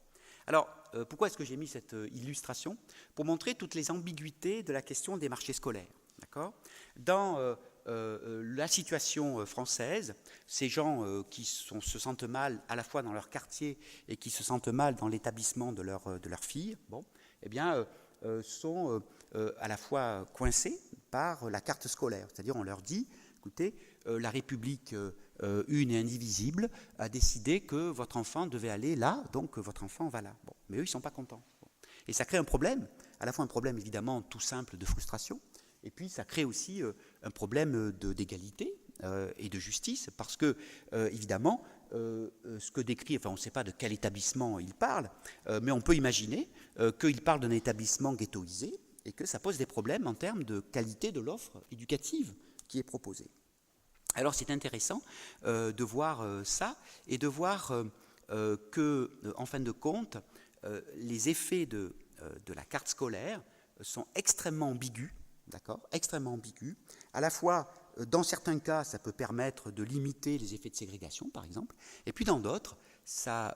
Alors, pourquoi est-ce que j'ai mis cette illustration? Pour montrer toutes les ambiguïtés de la question des marchés scolaires. D'accord? Dans la situation française, ces gens qui se sentent mal à la fois dans leur quartier et qui se sentent mal dans l'établissement de leur fille, bon, eh bien, sont à la fois coincés par la carte scolaire. C'est-à-dire, on leur dit, écoutez, la République une et indivisible a décidé que votre enfant devait aller là, donc votre enfant va là. Bon, mais eux, ils ne sont pas contents. Bon. Et ça crée un problème, à la fois un problème évidemment tout simple de frustration, et puis ça crée aussi un problème d'égalité et de justice, parce que, évidemment, ce que décrit, enfin on ne sait pas de quel établissement il parle, mais on peut imaginer qu'il parle d'un établissement ghettoisé, et que ça pose des problèmes en termes de qualité de l'offre éducative qui est proposée. Alors c'est intéressant de voir ça, et de voir que, en fin de compte, les effets de la carte scolaire sont extrêmement ambigus, d'accord, extrêmement ambigus. À la fois, dans certains cas, ça peut permettre de limiter les effets de ségrégation, par exemple, et puis dans d'autres, ça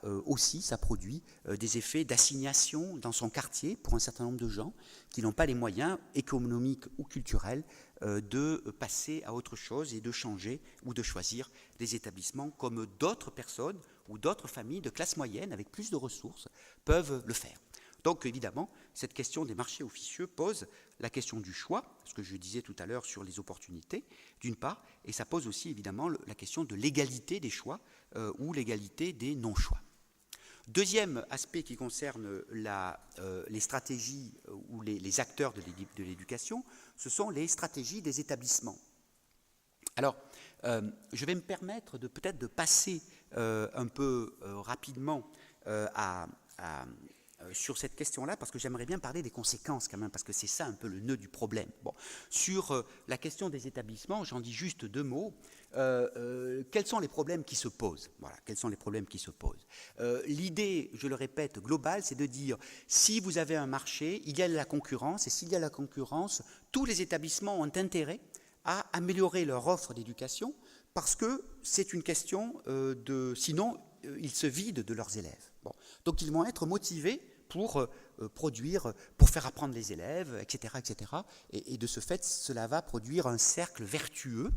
produit des effets d'assignation dans son quartier pour un certain nombre de gens qui n'ont pas les moyens économiques ou culturels de passer à autre chose et de changer ou de choisir des établissements comme d'autres personnes ou d'autres familles de classe moyenne avec plus de ressources peuvent le faire. Donc évidemment, cette question des marchés officieux pose la question du choix, ce que je disais tout à l'heure sur les opportunités, d'une part, et ça pose aussi évidemment la question de l'égalité des choix ou l'égalité des non-choix. Deuxième aspect qui concerne les stratégies ou les acteurs de l'éducation, ce sont les stratégies des établissements. Alors, je vais me permettre peut-être de passer un peu rapidement sur cette question-là, parce que j'aimerais bien parler des conséquences quand même, parce que c'est ça un peu le nœud du problème. Bon. Sur la question des établissements, j'en dis juste 2 mots. Quels sont les problèmes qui se posent? Voilà, quels sont les problèmes qui se posent? L'idée, je le répète, globale, c'est de dire, si vous avez un marché, il y a de la concurrence, et s'il y a de la concurrence, tous les établissements ont intérêt à améliorer leur offre d'éducation, parce que c'est une question sinon, ils se vident de leurs élèves. Bon. Donc ils vont être motivés pour produire, pour faire apprendre les élèves, etc. etc. Et de ce fait, cela va produire un cercle vertueux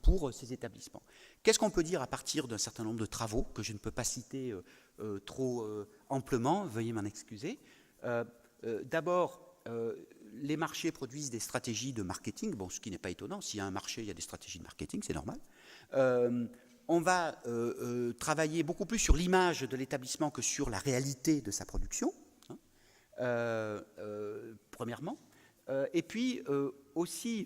pour ces établissements. Qu'est-ce qu'on peut dire à partir d'un certain nombre de travaux, que je ne peux pas citer trop amplement, veuillez m'en excuser. D'abord, les marchés produisent des stratégies de marketing, bon, ce qui n'est pas étonnant, s'il y a un marché, il y a des stratégies de marketing, c'est normal. On va travailler beaucoup plus sur l'image de l'établissement que sur la réalité de sa production, premièrement. Et puis aussi,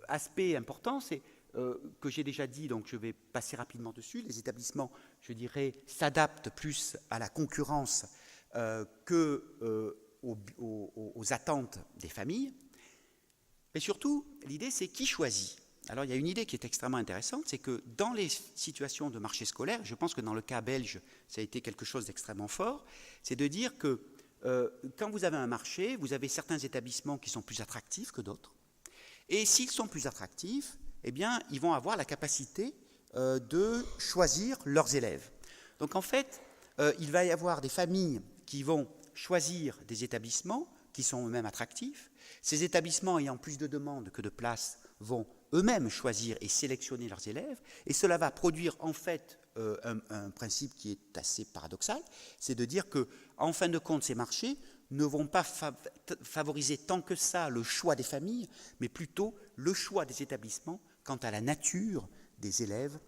aspect important, c'est que j'ai déjà dit, donc je vais passer rapidement dessus, les établissements, je dirais, s'adaptent plus à la concurrence aux attentes des familles. Mais surtout, l'idée, c'est qui choisit. Alors, il y a une idée qui est extrêmement intéressante, c'est que dans les situations de marché scolaire, je pense que dans le cas belge, ça a été quelque chose d'extrêmement fort, c'est de dire que quand vous avez un marché, vous avez certains établissements qui sont plus attractifs que d'autres. Et s'ils sont plus attractifs, eh bien, ils vont avoir la capacité de choisir leurs élèves. Donc, en fait, il va y avoir des familles qui vont choisir des établissements qui sont eux-mêmes attractifs. Ces établissements ayant plus de demandes que de places vont eux-mêmes choisir et sélectionner leurs élèves, et cela va produire en fait un principe qui est assez paradoxal, c'est de dire que, en fin de compte, ces marchés ne vont pas favoriser tant que ça le choix des familles, mais plutôt le choix des établissements quant à la nature des élèves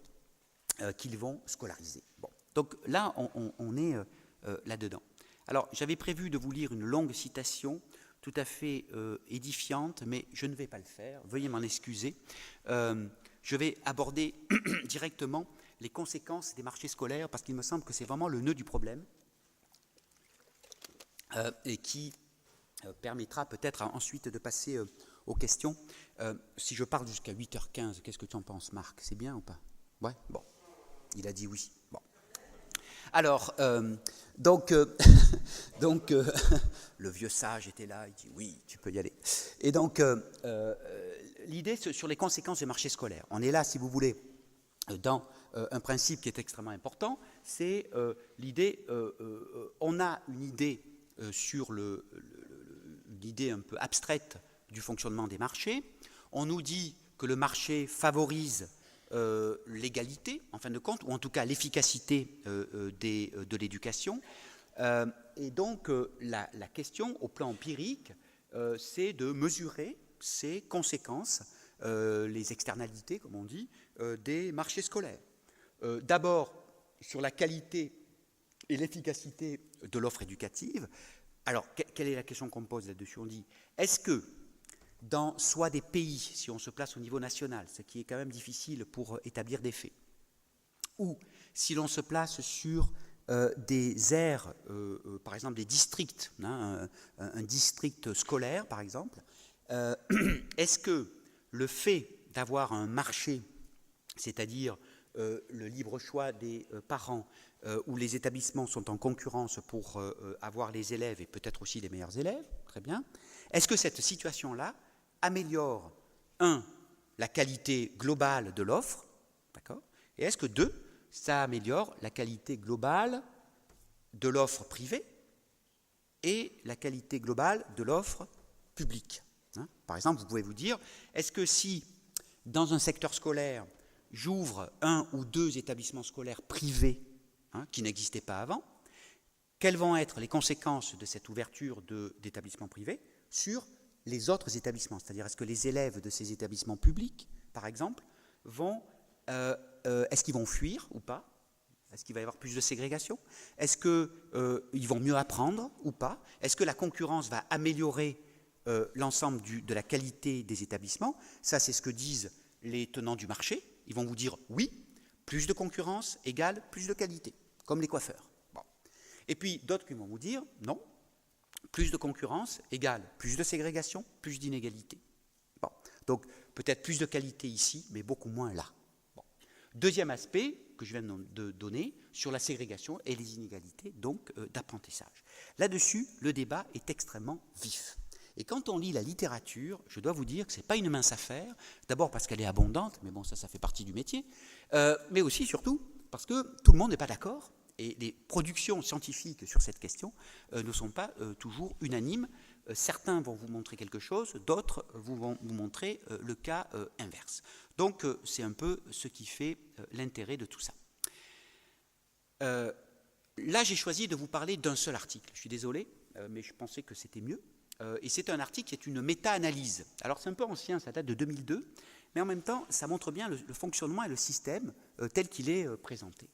qu'ils vont scolariser. Bon. Donc là, on est là-dedans. Alors, j'avais prévu de vous lire une longue citation tout à fait édifiante, mais je ne vais pas le faire, veuillez m'en excuser. Je vais aborder directement les conséquences des marchés scolaires, parce qu'il me semble que c'est vraiment le nœud du problème. et qui permettra peut-être ensuite de passer aux questions. Si je parle jusqu'à 8h15, qu'est-ce que tu en penses, Marc? C'est bien ou pas? Ouais, bon. Il a dit oui. Bon. Alors, donc, le vieux sage était là, il dit oui, tu peux y aller. Et donc, l'idée sur les conséquences des marchés scolaires. On est là, si vous voulez, dans un principe qui est extrêmement important, c'est l'idée, on a une idée sur l'idée un peu abstraite du fonctionnement des marchés. On nous dit que le marché favorise l'égalité, en fin de compte, ou en tout cas l'efficacité de l'éducation. Et donc, la question, au plan empirique, c'est de mesurer ces conséquences, les externalités, comme on dit, des marchés scolaires. D'abord, sur la qualité et l'efficacité de l'offre éducative. Alors, quelle est la question qu'on me pose là-dessus? On dit, est-ce que dans soit des pays, si on se place au niveau national, ce qui est quand même difficile pour établir des faits, ou si l'on se place sur des aires, par exemple des districts, hein, un district scolaire par exemple, est-ce que le fait d'avoir un marché, c'est-à-dire le libre choix des parents, où les établissements sont en concurrence pour avoir les élèves et peut-être aussi les meilleurs élèves, très bien, est-ce que cette situation-là améliore, la qualité globale de l'offre, d'accord, et est-ce que, ça améliore la qualité globale de l'offre privée et la qualité globale de l'offre publique, hein. Par exemple, vous pouvez vous dire, est-ce que si, dans un secteur scolaire, j'ouvre 1 ou 2 établissements scolaires privés, hein, qui n'existaient pas avant, quelles vont être les conséquences de cette ouverture d'établissements privés sur les autres établissements? C'est-à-dire, est-ce que les élèves de ces établissements publics, par exemple, est-ce qu'ils vont fuir ou pas? Est-ce qu'il va y avoir plus de ségrégation? Est-ce qu'ils vont mieux apprendre ou pas? Est-ce que la concurrence va améliorer l'ensemble de la qualité des établissements? Ça, c'est ce que disent les tenants du marché. Ils vont vous dire oui, plus de concurrence égale plus de qualité, comme les coiffeurs. Bon. Et puis d'autres qui vont vous dire non, plus de concurrence égale plus de ségrégation, plus d'inégalité. Bon. Donc peut-être plus de qualité ici, mais beaucoup moins là. Bon. Deuxième aspect que je viens de donner sur la ségrégation et les inégalités donc d'apprentissage. Là-dessus, le débat est extrêmement vif. Et quand on lit la littérature, je dois vous dire que ce n'est pas une mince affaire, d'abord parce qu'elle est abondante, mais bon, ça fait partie du métier, mais aussi, surtout, parce que tout le monde n'est pas d'accord, et les productions scientifiques sur cette question ne sont pas toujours unanimes. Certains vont vous montrer quelque chose, d'autres vont vous montrer le cas inverse. Donc, c'est un peu ce qui fait l'intérêt de tout ça. Là, j'ai choisi de vous parler d'un seul article. Je suis désolé, mais je pensais que c'était mieux. Et c'est un article qui est une méta-analyse. Alors c'est un peu ancien, ça date de 2002, mais en même temps, ça montre bien le fonctionnement et le système tel qu'il est présenté.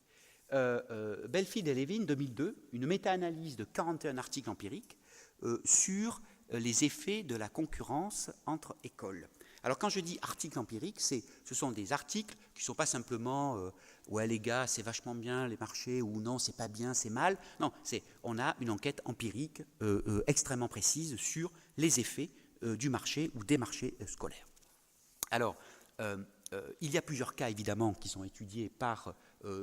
Belfield et Levin, 2002, une méta-analyse de 41 articles empiriques sur les effets de la concurrence entre écoles. Alors quand je dis articles empiriques, ce sont des articles qui ne sont pas simplement ouais les gars, c'est vachement bien les marchés, ou non, c'est pas bien, c'est mal. Non, on a une enquête empirique extrêmement précise sur les effets du marché ou des marchés scolaires. Alors, il y a plusieurs cas évidemment qui sont étudiés par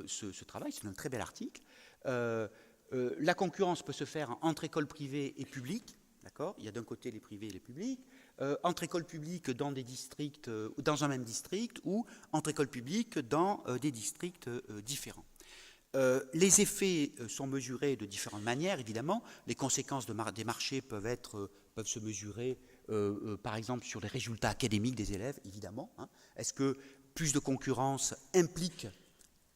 ce travail, c'est un très bel article. La concurrence peut se faire entre écoles privées et publiques, d'accord ? Il y a d'un côté les privés et les publics, entre écoles publiques dans des districts, dans un même district, ou entre écoles publiques dans des districts différents. Les effets sont mesurés de différentes manières, évidemment. Les conséquences des marchés peuvent se mesurer, par exemple, sur les résultats académiques des élèves, évidemment. Hein. Est-ce que plus de concurrence implique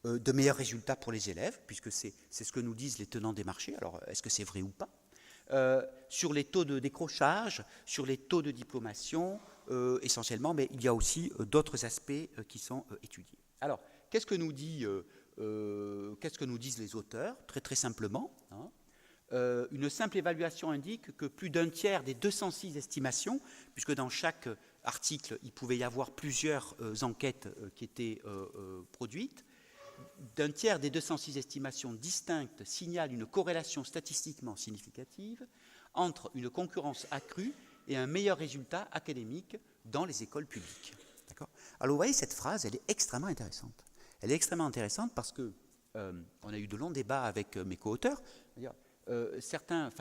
de meilleurs résultats pour les élèves, puisque c'est ce que nous disent les tenants des marchés. Alors, est-ce que c'est vrai ou pas ? Sur les taux de décrochage, sur les taux de diplomation, essentiellement, mais il y a aussi d'autres aspects qui sont étudiés. Alors, qu'est-ce que nous disent les auteurs ? Très très simplement, hein, une simple évaluation indique que plus d'un tiers des 206 estimations, puisque dans chaque article, il pouvait y avoir plusieurs enquêtes qui étaient produites, d'un tiers des 206 estimations distinctes signalent une corrélation statistiquement significative entre une concurrence accrue et un meilleur résultat académique dans les écoles publiques. D'accord ? Alors vous voyez, cette phrase, elle est extrêmement intéressante. Elle est extrêmement intéressante parce que on a eu de longs débats avec mes co-auteurs. Certains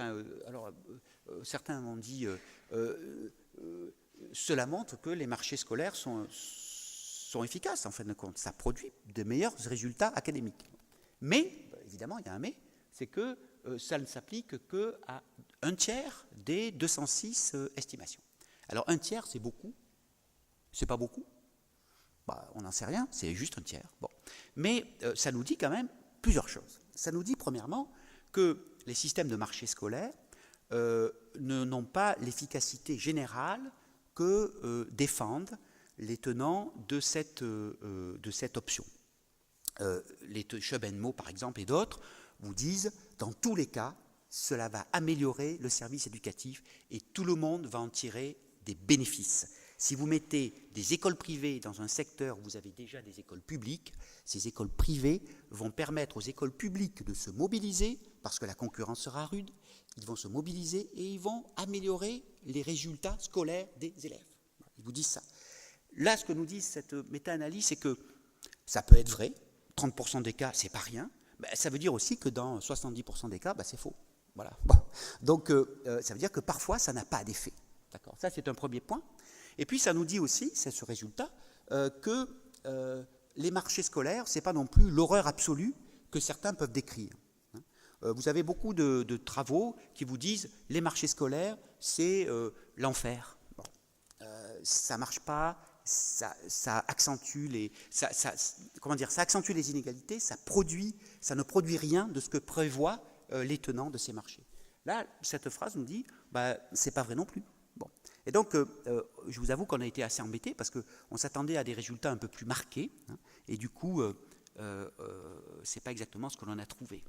m'ont dit cela montre que les marchés scolaires sont efficaces, en fin de compte. Ça produit de meilleurs résultats académiques. Mais, évidemment, il y a un mais, c'est que ça ne s'applique qu'à un tiers des 206 estimations. Alors, un tiers, c'est beaucoup. C'est pas beaucoup. On n'en sait rien, c'est juste un tiers. Bon. Mais ça nous dit quand même plusieurs choses. Ça nous dit, premièrement, que les systèmes de marché scolaire n'ont pas l'efficacité générale que défendent les tenants de cette option. Les Chebenmo, par exemple, et d'autres, vous disent, dans tous les cas, cela va améliorer le service éducatif et tout le monde va en tirer des bénéfices. Si vous mettez des écoles privées dans un secteur où vous avez déjà des écoles publiques, ces écoles privées vont permettre aux écoles publiques de se mobiliser, parce que la concurrence sera rude, ils vont se mobiliser et ils vont améliorer les résultats scolaires des élèves. Ils vous disent ça. Là, ce que nous dit cette méta-analyse, c'est que ça peut être vrai, 30% des cas, c'est pas rien, mais ça veut dire aussi que dans 70% des cas, c'est faux. Voilà. Bon. Donc, ça veut dire que parfois, ça n'a pas d'effet. D'accord. Ça, c'est un premier point. Et puis, ça nous dit aussi, c'est ce résultat, que les marchés scolaires, ce n'est pas non plus l'horreur absolue que certains peuvent décrire. Vous avez beaucoup de travaux qui vous disent les marchés scolaires, c'est l'enfer. Bon. Ça ne marche pas, ça accentue ça accentue les inégalités, ça ne produit rien de ce que prévoient les tenants de ces marchés. Là, cette phrase nous dit, c'est pas vrai non plus. Bon. Et donc, je vous avoue qu'on a été assez embêtés parce qu'on s'attendait à des résultats un peu plus marqués, et du coup, c'est pas exactement ce que l'on a trouvé.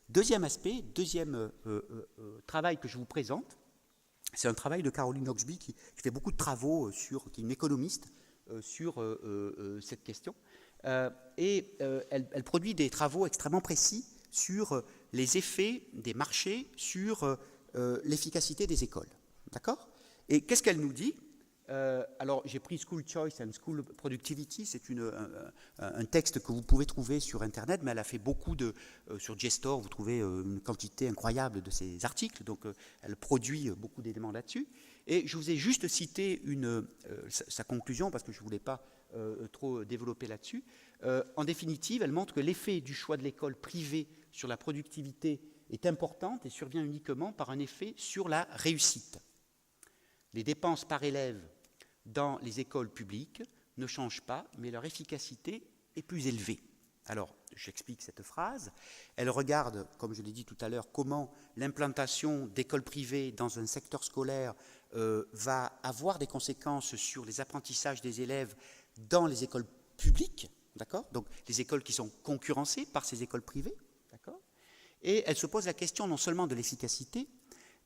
Deuxième aspect, deuxième travail que je vous présente, c'est un travail de Caroline Oxby qui fait beaucoup de travaux qui est une économiste sur cette question. Et elle produit des travaux extrêmement précis sur les effets des marchés sur l'efficacité des écoles. D'accord ? Et qu'est-ce qu'elle nous dit ? Alors, j'ai pris School Choice and School Productivity, c'est un texte que vous pouvez trouver sur Internet, mais elle a fait beaucoup sur JSTOR, vous trouvez une quantité incroyable de ses articles, donc elle produit beaucoup d'éléments là-dessus. Et je vous ai juste cité sa conclusion, parce que je ne voulais pas trop développer là-dessus. En définitive, elle montre que l'effet du choix de l'école privée sur la productivité est important et survient uniquement par un effet sur la réussite. Les dépenses par élève dans les écoles publiques ne changent pas, mais leur efficacité est plus élevée. Alors, j'explique cette phrase. Elle regarde, comme je l'ai dit tout à l'heure, comment l'implantation d'écoles privées dans un secteur scolaire va avoir des conséquences sur les apprentissages des élèves dans les écoles publiques, d'accord ? Donc, les écoles qui sont concurrencées par ces écoles privées, d'accord ? Et elle se pose la question non seulement de l'efficacité,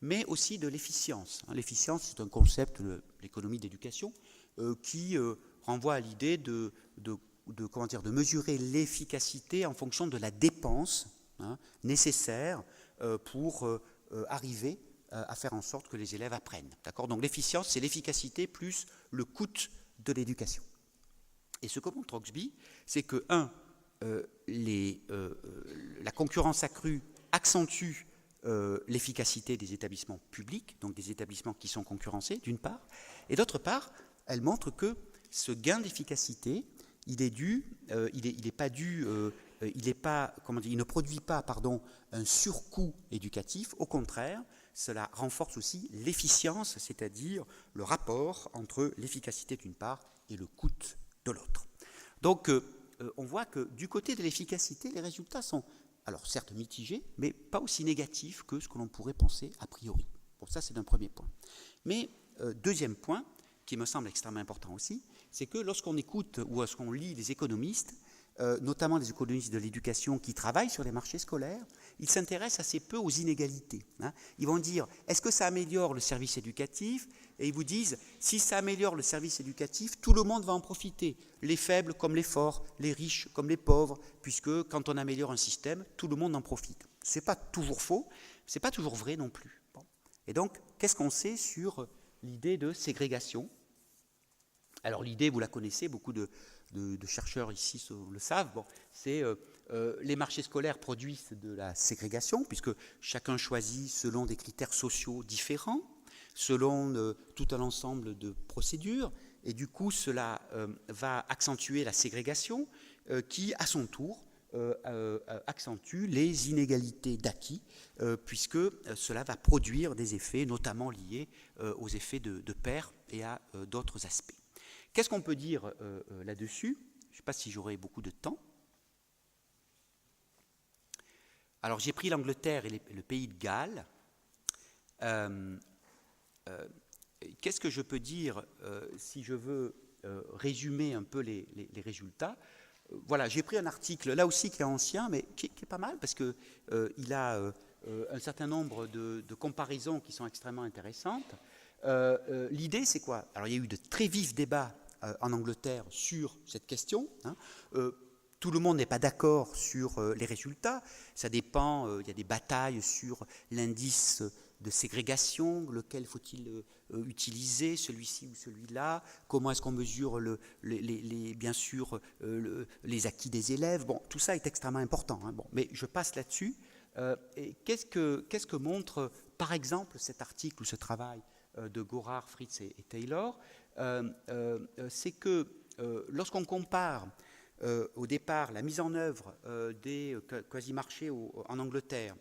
mais aussi de l'efficience. L'efficience, c'est un concept de l'économie d'éducation qui renvoie à l'idée de mesurer l'efficacité en fonction de la dépense nécessaire pour arriver à faire en sorte que les élèves apprennent. D'accord ? Donc l'efficience, c'est l'efficacité plus le coût de l'éducation. Et ce que montre Oxby, c'est que, la concurrence accrue accentue l'efficacité des établissements publics, donc des établissements qui sont concurrencés, d'une part, et d'autre part, elle montre que ce gain d'efficacité, il ne produit pas, un surcoût éducatif. Au contraire, cela renforce aussi l'efficience, c'est-à-dire le rapport entre l'efficacité d'une part et le coût de l'autre. Donc, on voit que du côté de l'efficacité, les résultats sont, alors certes mitigés, mais pas aussi négatifs que ce que l'on pourrait penser a priori. Bon, ça c'est un premier point. Mais deuxième point, qui me semble extrêmement important aussi, c'est que lorsqu'on écoute ou lorsqu'on lit les économistes, notamment les économistes de l'éducation qui travaillent sur les marchés scolaires, ils s'intéressent assez peu aux inégalités. Ils vont dire, est-ce que ça améliore le service éducatif? Et ils vous disent, si ça améliore le service éducatif, tout le monde va en profiter, les faibles comme les forts, les riches comme les pauvres, puisque quand on améliore un système, tout le monde en profite. Ce n'est pas toujours faux, ce n'est pas toujours vrai non plus. Bon. Et donc, qu'est-ce qu'on sait sur l'idée de ségrégation? Alors l'idée, vous la connaissez, beaucoup de chercheurs ici le savent, bon, c'est les marchés scolaires produisent de la ségrégation, puisque chacun choisit selon des critères sociaux différents, selon tout un ensemble de procédures, et du coup cela va accentuer la ségrégation qui, à son tour, accentue les inégalités d'acquis, puisque cela va produire des effets, notamment liés aux effets de pair et à d'autres aspects. Qu'est-ce qu'on peut dire là-dessus? Je ne sais pas si j'aurai beaucoup de temps. Alors j'ai pris l'Angleterre et le pays de Galles. Qu'est-ce que je peux dire si je veux résumer un peu les résultats? Voilà, j'ai pris un article, là aussi qui est ancien, mais qui est pas mal, parce qu'il a un certain nombre de comparaisons qui sont extrêmement intéressantes. L'idée, c'est quoi? Alors, il y a eu de très vifs débats en Angleterre sur cette question. Tout le monde n'est pas d'accord sur les résultats. Ça dépend, il y a des batailles sur l'indice de ségrégation, lequel faut-il utiliser, celui-ci ou celui-là, comment est-ce qu'on mesure bien sûr les acquis des élèves. Bon, tout ça est extrêmement important, hein. Bon, mais je passe là-dessus. Et qu'est-ce que montre, par exemple, cet article ou ce travail de Gorard, Fritz et Taylor? C'est que lorsqu'on compare au départ la mise en œuvre des quasi-marchés en Angleterre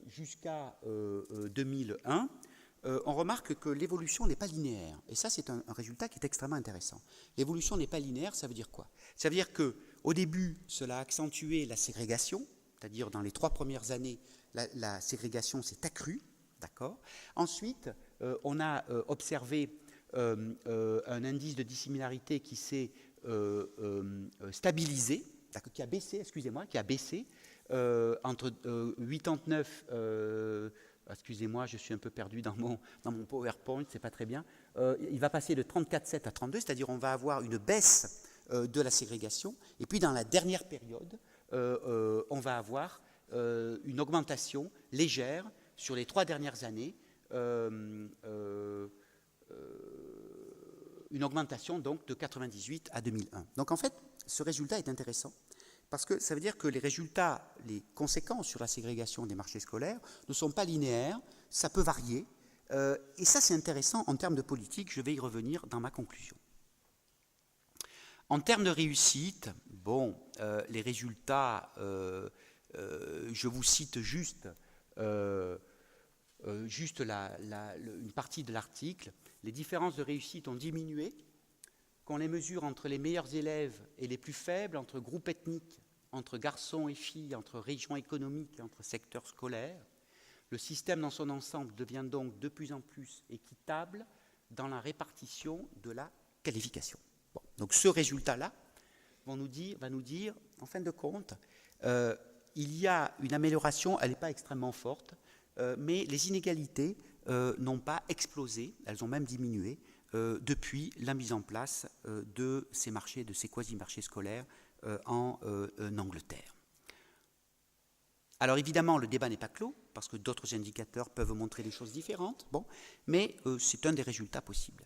jusqu'à 2001, on remarque que l'évolution n'est pas linéaire. Et ça, c'est un résultat qui est extrêmement intéressant. L'évolution n'est pas linéaire, ça veut dire quoi? Ça veut dire qu'au début, cela a accentué la ségrégation, c'est-à-dire dans les 3 premières années, la ségrégation s'est accrue, d'accord? Ensuite, on a observé un indice de dissimilarité qui s'est stabilisé, qui a baissé, excusez-moi, qui a baissé entre 89, excusez-moi, je suis un peu perdu dans mon PowerPoint, c'est pas très bien. Il va passer de 34,7 à 32, c'est-à-dire on va avoir une baisse de la ségrégation, et puis dans la dernière période, on va avoir une augmentation légère sur les 3 dernières années, une augmentation donc de 98 à 2001. Donc en fait, ce résultat est intéressant parce que ça veut dire que les résultats, les conséquences sur la ségrégation des marchés scolaires ne sont pas linéaires, ça peut varier, et ça c'est intéressant en termes de politique, je vais y revenir dans ma conclusion. En termes de réussite, bon, les résultats, je vous cite juste une partie de l'article. Les différences de réussite ont diminué, qu'on les mesure entre les meilleurs élèves et les plus faibles, entre groupes ethniques, entre garçons et filles, entre régions économiques et entre secteurs scolaires. Le système dans son ensemble devient donc de plus en plus équitable dans la répartition de la qualification. Bon, donc ce résultat-là va nous dire, en fin de compte, il y a une amélioration, elle n'est pas extrêmement forte, mais les inégalités n'ont pas explosé, elles ont même diminué depuis la mise en place de ces marchés, de ces quasi-marchés scolaires en Angleterre. Alors évidemment, le débat n'est pas clos, parce que d'autres indicateurs peuvent montrer des choses différentes, bon, mais c'est un des résultats possibles.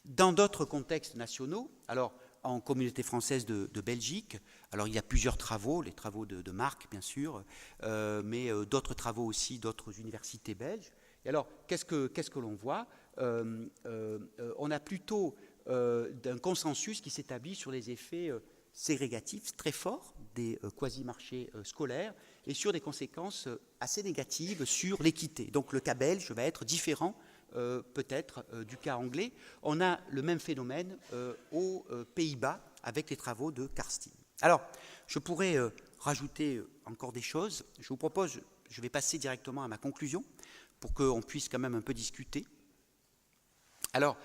Dans d'autres contextes nationaux, alors en communauté française de Belgique, alors il y a plusieurs travaux, les travaux de Marc bien sûr, mais d'autres travaux aussi d'autres universités belges. Et alors qu'est-ce que l'on voit? On a plutôt un consensus qui s'établit sur les effets ségrégatifs très forts des quasi-marchés scolaires et sur des conséquences assez négatives sur l'équité. Donc le cas belge va être différent peut-être du cas anglais. On a le même phénomène aux Pays-Bas avec les travaux de Karstien. Alors, je pourrais rajouter encore des choses. Je vous propose, je vais passer directement à ma conclusion pour qu'on puisse quand même un peu discuter. Alors,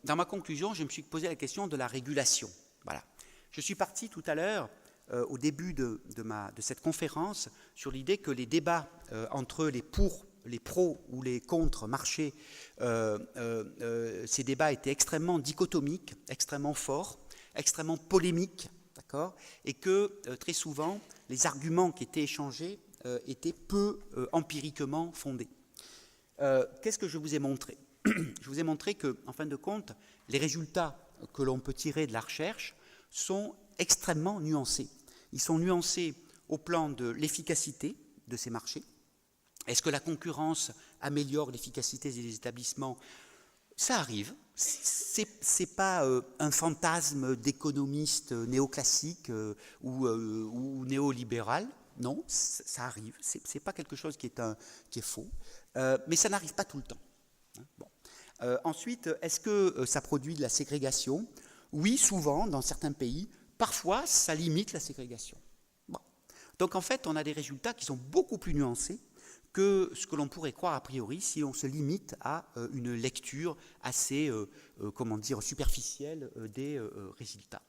dans ma conclusion, je me suis posé la question de la régulation. Voilà. Je suis parti tout à l'heure, au début de cette conférence, sur l'idée que les débats entre les pros ou les contre marchés, ces débats étaient extrêmement dichotomiques, extrêmement forts, extrêmement polémiques, d'accord, et que très souvent, les arguments qui étaient échangés étaient peu empiriquement fondés. Qu'est-ce que je vous ai montré? Je vous ai montré que, en fin de compte, les résultats que l'on peut tirer de la recherche sont extrêmement nuancés. Ils sont nuancés au plan de l'efficacité de ces marchés. Est-ce que la concurrence améliore l'efficacité des établissements? Ça arrive. C'est pas un fantasme d'économiste néoclassique ou néolibéral. Non, ça arrive. C'est pas quelque chose qui est faux. Mais ça n'arrive pas tout le temps. Bon. Ensuite, est-ce que ça produit de la ségrégation? Oui, souvent, dans certains pays. Parfois, ça limite la ségrégation. Bon. Donc, en fait, on a des résultats qui sont beaucoup plus nuancés que ce que l'on pourrait croire a priori si on se limite à une lecture assez, superficielle des résultats.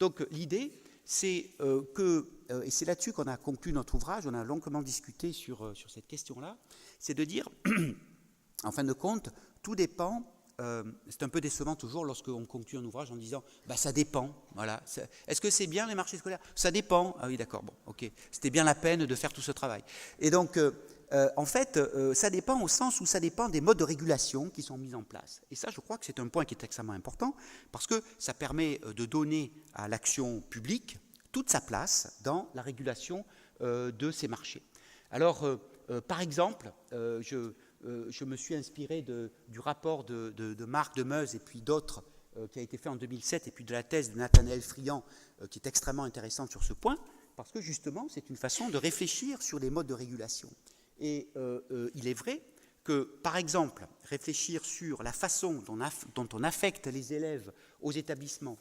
Donc, l'idée, c'est et c'est là-dessus qu'on a conclu notre ouvrage, on a longuement discuté sur cette question-là, c'est de dire, en fin de compte, tout dépend. C'est un peu décevant toujours lorsqu'on conclut un ouvrage en disant « ça dépend ». Voilà. Est-ce que c'est bien les marchés scolaires? Ça dépend. Ah oui, d'accord, bon, ok. C'était bien la peine de faire tout ce travail. Et donc, en fait, ça dépend au sens où ça dépend des modes de régulation qui sont mis en place. Et ça, je crois que c'est un point qui est extrêmement important parce que ça permet de donner à l'action publique toute sa place dans la régulation de ces marchés. Alors, par exemple, je me suis inspiré du rapport de Marc Demeuse et puis d'autres qui a été fait en 2007 et puis de la thèse de Nathanaël Friand qui est extrêmement intéressante sur ce point parce que justement c'est une façon de réfléchir sur les modes de régulation. Et il est vrai que par exemple réfléchir sur la façon dont on affecte les élèves aux établissements,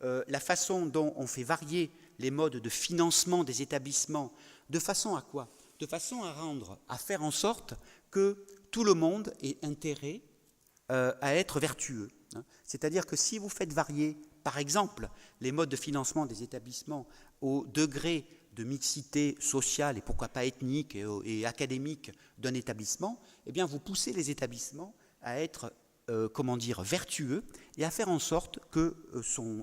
la façon dont on fait varier les modes de financement des établissements, de façon à quoi? De façon à faire en sorte que tout le monde ait intérêt à être vertueux. C'est-à-dire que si vous faites varier, par exemple, les modes de financement des établissements au degré de mixité sociale et pourquoi pas ethnique et académique d'un établissement, eh bien vous poussez les établissements à être vertueux et à faire en sorte que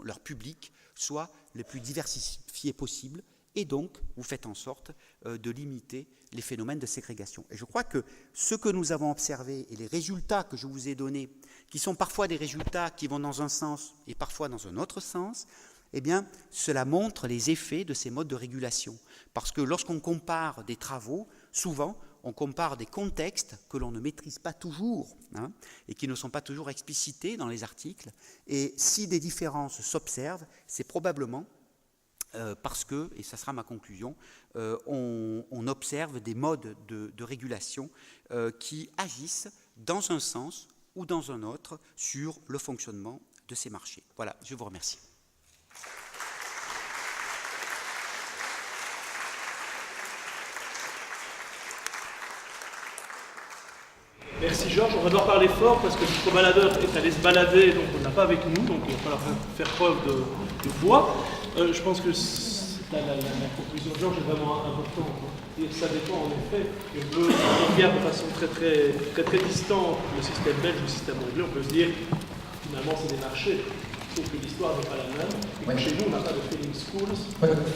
leur public soit le plus diversifié possible. Et donc, vous faites en sorte de limiter les phénomènes de ségrégation. Et je crois que ce que nous avons observé et les résultats que je vous ai donnés, qui sont parfois des résultats qui vont dans un sens et parfois dans un autre sens, eh bien, cela montre les effets de ces modes de régulation. Parce que lorsqu'on compare des travaux, souvent, on compare des contextes que l'on ne maîtrise pas toujours et qui ne sont pas toujours explicités dans les articles. Et si des différences s'observent, c'est probablement parce que, et ça sera ma conclusion, on observe des modes de régulation qui agissent dans un sens ou dans un autre sur le fonctionnement de ces marchés. Voilà, je vous remercie. Merci Georges, on va devoir parler fort parce que le co-baladeur est allé se balader, donc on n'a pas avec nous, donc il va falloir faire preuve de voix. Je pense que la conclusion de Georges est vraiment importante. Ça dépend en effet, on regarde de façon très distante le système belge, le système anglais, on peut se dire finalement c'est des marchés, sauf que l'histoire n'est pas la même. Et que chez nous on n'a pas de training schools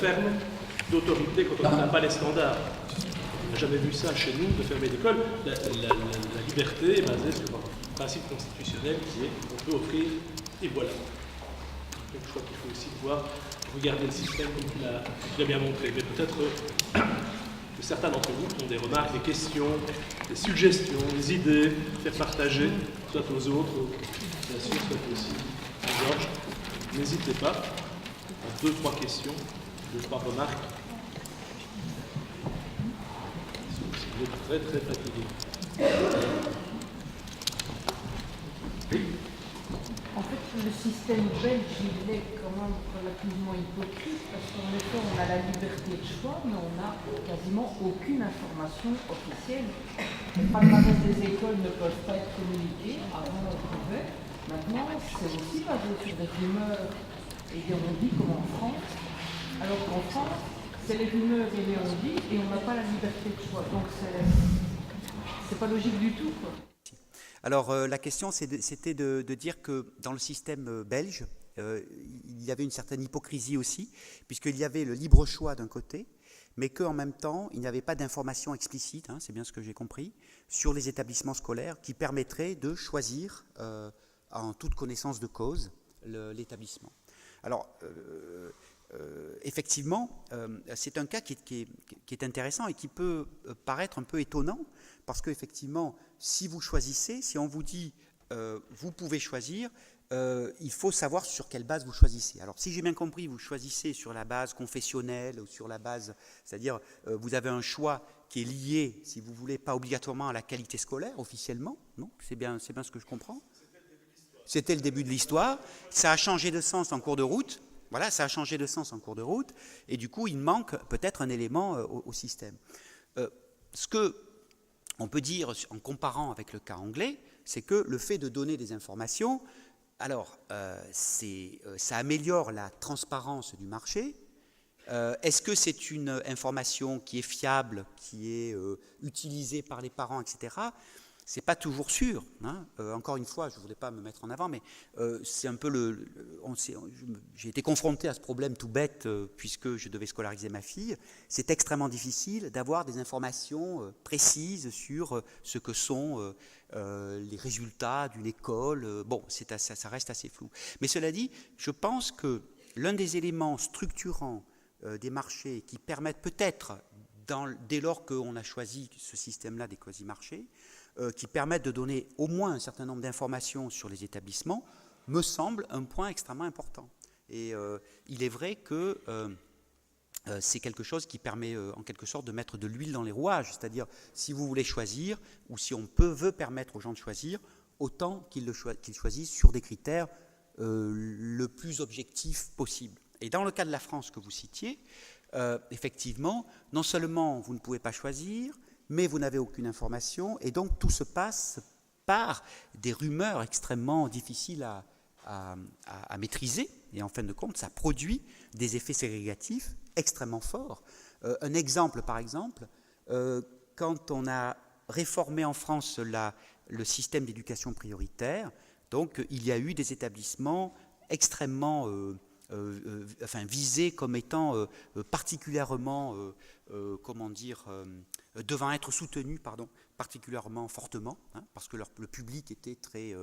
fermes d'autorité quand on n'a pas les standards. On n'a jamais vu ça chez nous, de fermer l'école. La liberté est basée sur un principe constitutionnel qui est qu'on peut offrir, et voilà. Donc je crois qu'il faut aussi pouvoir regarder le système comme tu l'as bien montré. Mais peut-être que certains d'entre vous ont des remarques, des questions, des suggestions, des idées, faire partager, soit aux autres, bien sûr, soit aussi à Georges. N'hésitez pas. 2-3 questions, 2-3 remarques. Vous êtes très fatigué. En fait, le système belge, il est quand même relativement hypocrite parce qu'en effet, on a la liberté de choix, mais on n'a quasiment aucune information officielle. Les palmarès des écoles ne peuvent pas être communiqués. Avant, on pouvait. Maintenant, c'est aussi basé sur des rumeurs et des on-dit comme en France, alors qu'en France, c'est les rumeurs et les on-dit, et on n'a pas la liberté de choix. Donc c'est pas logique du tout, quoi. Alors la question c'était de dire que dans le système belge, il y avait une certaine hypocrisie aussi, puisqu'il y avait le libre choix d'un côté, mais qu'en même temps, il n'y avait pas d'information explicite, hein, c'est bien ce que j'ai compris, sur les établissements scolaires qui permettraient de choisir en toute connaissance de cause l'établissement. Alors, effectivement, c'est un cas qui est intéressant et qui peut paraître un peu étonnant, parce qu'effectivement, si vous choisissez, si on vous dit vous pouvez choisir, il faut savoir sur quelle base vous choisissez. Alors, si j'ai bien compris, vous choisissez sur la base confessionnelle ou sur la base, c'est-à-dire vous avez un choix qui est lié, si vous voulez, pas obligatoirement à la qualité scolaire officiellement, non ? C'est bien ce que je comprends. C'était le début de l'histoire. Ça a changé de sens en cours de route. Voilà, ça a changé de sens en cours de route, et du coup, il manque peut-être un élément au système. Ce que on peut dire en comparant avec le cas anglais, c'est que le fait de donner des informations, alors, ça améliore la transparence du marché. Est-ce que c'est une information qui est fiable, qui est utilisée par les parents, etc. C'est pas toujours sûr. Hein. Encore une fois, je ne voulais pas me mettre en avant, mais c'est un peu j'ai été confronté à ce problème tout bête puisque je devais scolariser ma fille. C'est extrêmement difficile d'avoir des informations précises sur ce que sont les résultats d'une école. Bon, ça reste assez flou. Mais cela dit, je pense que l'un des éléments structurants des marchés qui permettent peut-être, dès lors qu'on a choisi ce système-là des quasi-marchés, qui permettent de donner au moins un certain nombre d'informations sur les établissements, me semble un point extrêmement important. Et il est vrai que c'est quelque chose qui permet en quelque sorte de mettre de l'huile dans les rouages, c'est-à-dire si vous voulez choisir, ou si on veut permettre aux gens de choisir, autant qu'ils choisissent sur des critères le plus objectifs possible. Et dans le cas de la France que vous citiez, effectivement, non seulement vous ne pouvez pas choisir, mais vous n'avez aucune information, et donc tout se passe par des rumeurs extrêmement difficiles à maîtriser, et en fin de compte, ça produit des effets ségrégatifs extrêmement forts. Un exemple, par exemple, quand on a réformé en France le système d'éducation prioritaire, donc il y a eu des établissements extrêmement visés comme étant particulièrement, devant être soutenus, particulièrement fortement, hein, parce que le public était très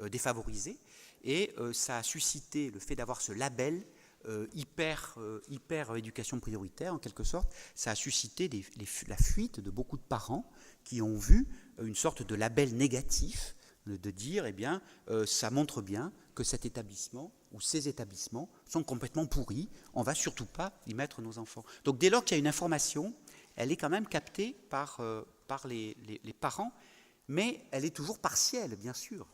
défavorisé, et ça a suscité le fait d'avoir ce label hyper éducation prioritaire, en quelque sorte, ça a suscité la fuite de beaucoup de parents qui ont vu une sorte de label négatif, de dire, eh bien, ça montre bien que cet établissement ou ces établissements sont complètement pourris, on ne va surtout pas y mettre nos enfants. Donc dès lors qu'il y a une information, elle est quand même captée par les parents, mais elle est toujours partielle, bien sûr.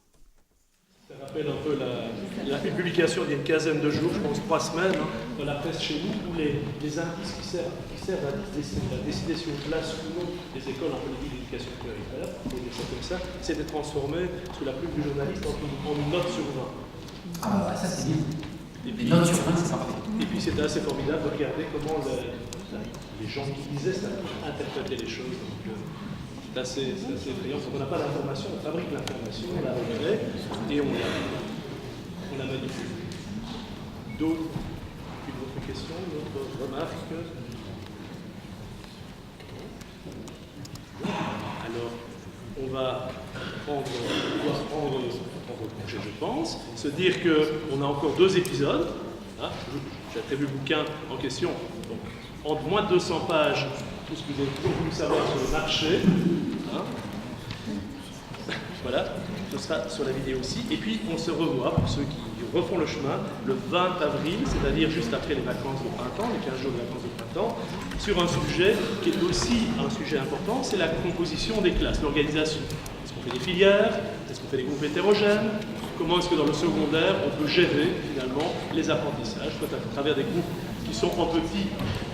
Ça rappelle un peu la publication d'il y a une quinzaine de jours, je pense 3 semaines, hein, dans la presse chez nous, où les indices qui servent à décider si on place ou non les écoles en politique d'éducation prioritaire, des choses comme ça, s'étaient transformés, sous la plume du journaliste, en une note sur 20. Ah, ça c'est bien. Les notes sur 20, c'est sympa. Et puis c'était assez formidable de regarder comment les gens qui lisaient ça interprétaient les choses. Donc, c'est assez effrayant. On n'a pas l'information, on fabrique l'information, on la recrée et on la manipule. D'autres, une autre question, une autre remarque? Alors, on va prendre congé, je pense, se dire qu'on a encore 2 épisodes. Hein, j'ai attribué le bouquin en question, donc entre moins de 200 pages, tout ce que vous avez toujours voulu savoir sur le marché. Hein. Voilà, ce sera sur la vidéo aussi. Et puis on se revoit, pour ceux qui refont le chemin, le 20 avril, c'est-à-dire juste après les vacances de printemps, les 15 jours de vacances de printemps, sur un sujet qui est aussi un sujet important, c'est la composition des classes, l'organisation. Est-ce qu'on fait des filières? Est-ce qu'on fait des groupes hétérogènes? Comment est-ce que dans le secondaire, on peut gérer finalement les apprentissages, soit à travers des groupes qui sont en petit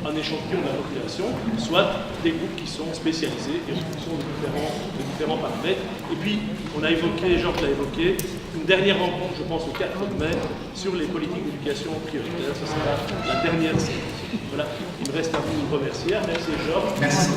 un échantillon de la population, soit des groupes qui sont spécialisés et en fonction de différents paramètres. Et puis, on a évoqué, Georges l'a évoqué, une dernière rencontre, je pense, au 4 mai, sur les politiques d'éducation prioritaires. Ce sera la dernière série. Voilà, il me reste à vous remercier. Merci Georges. Merci.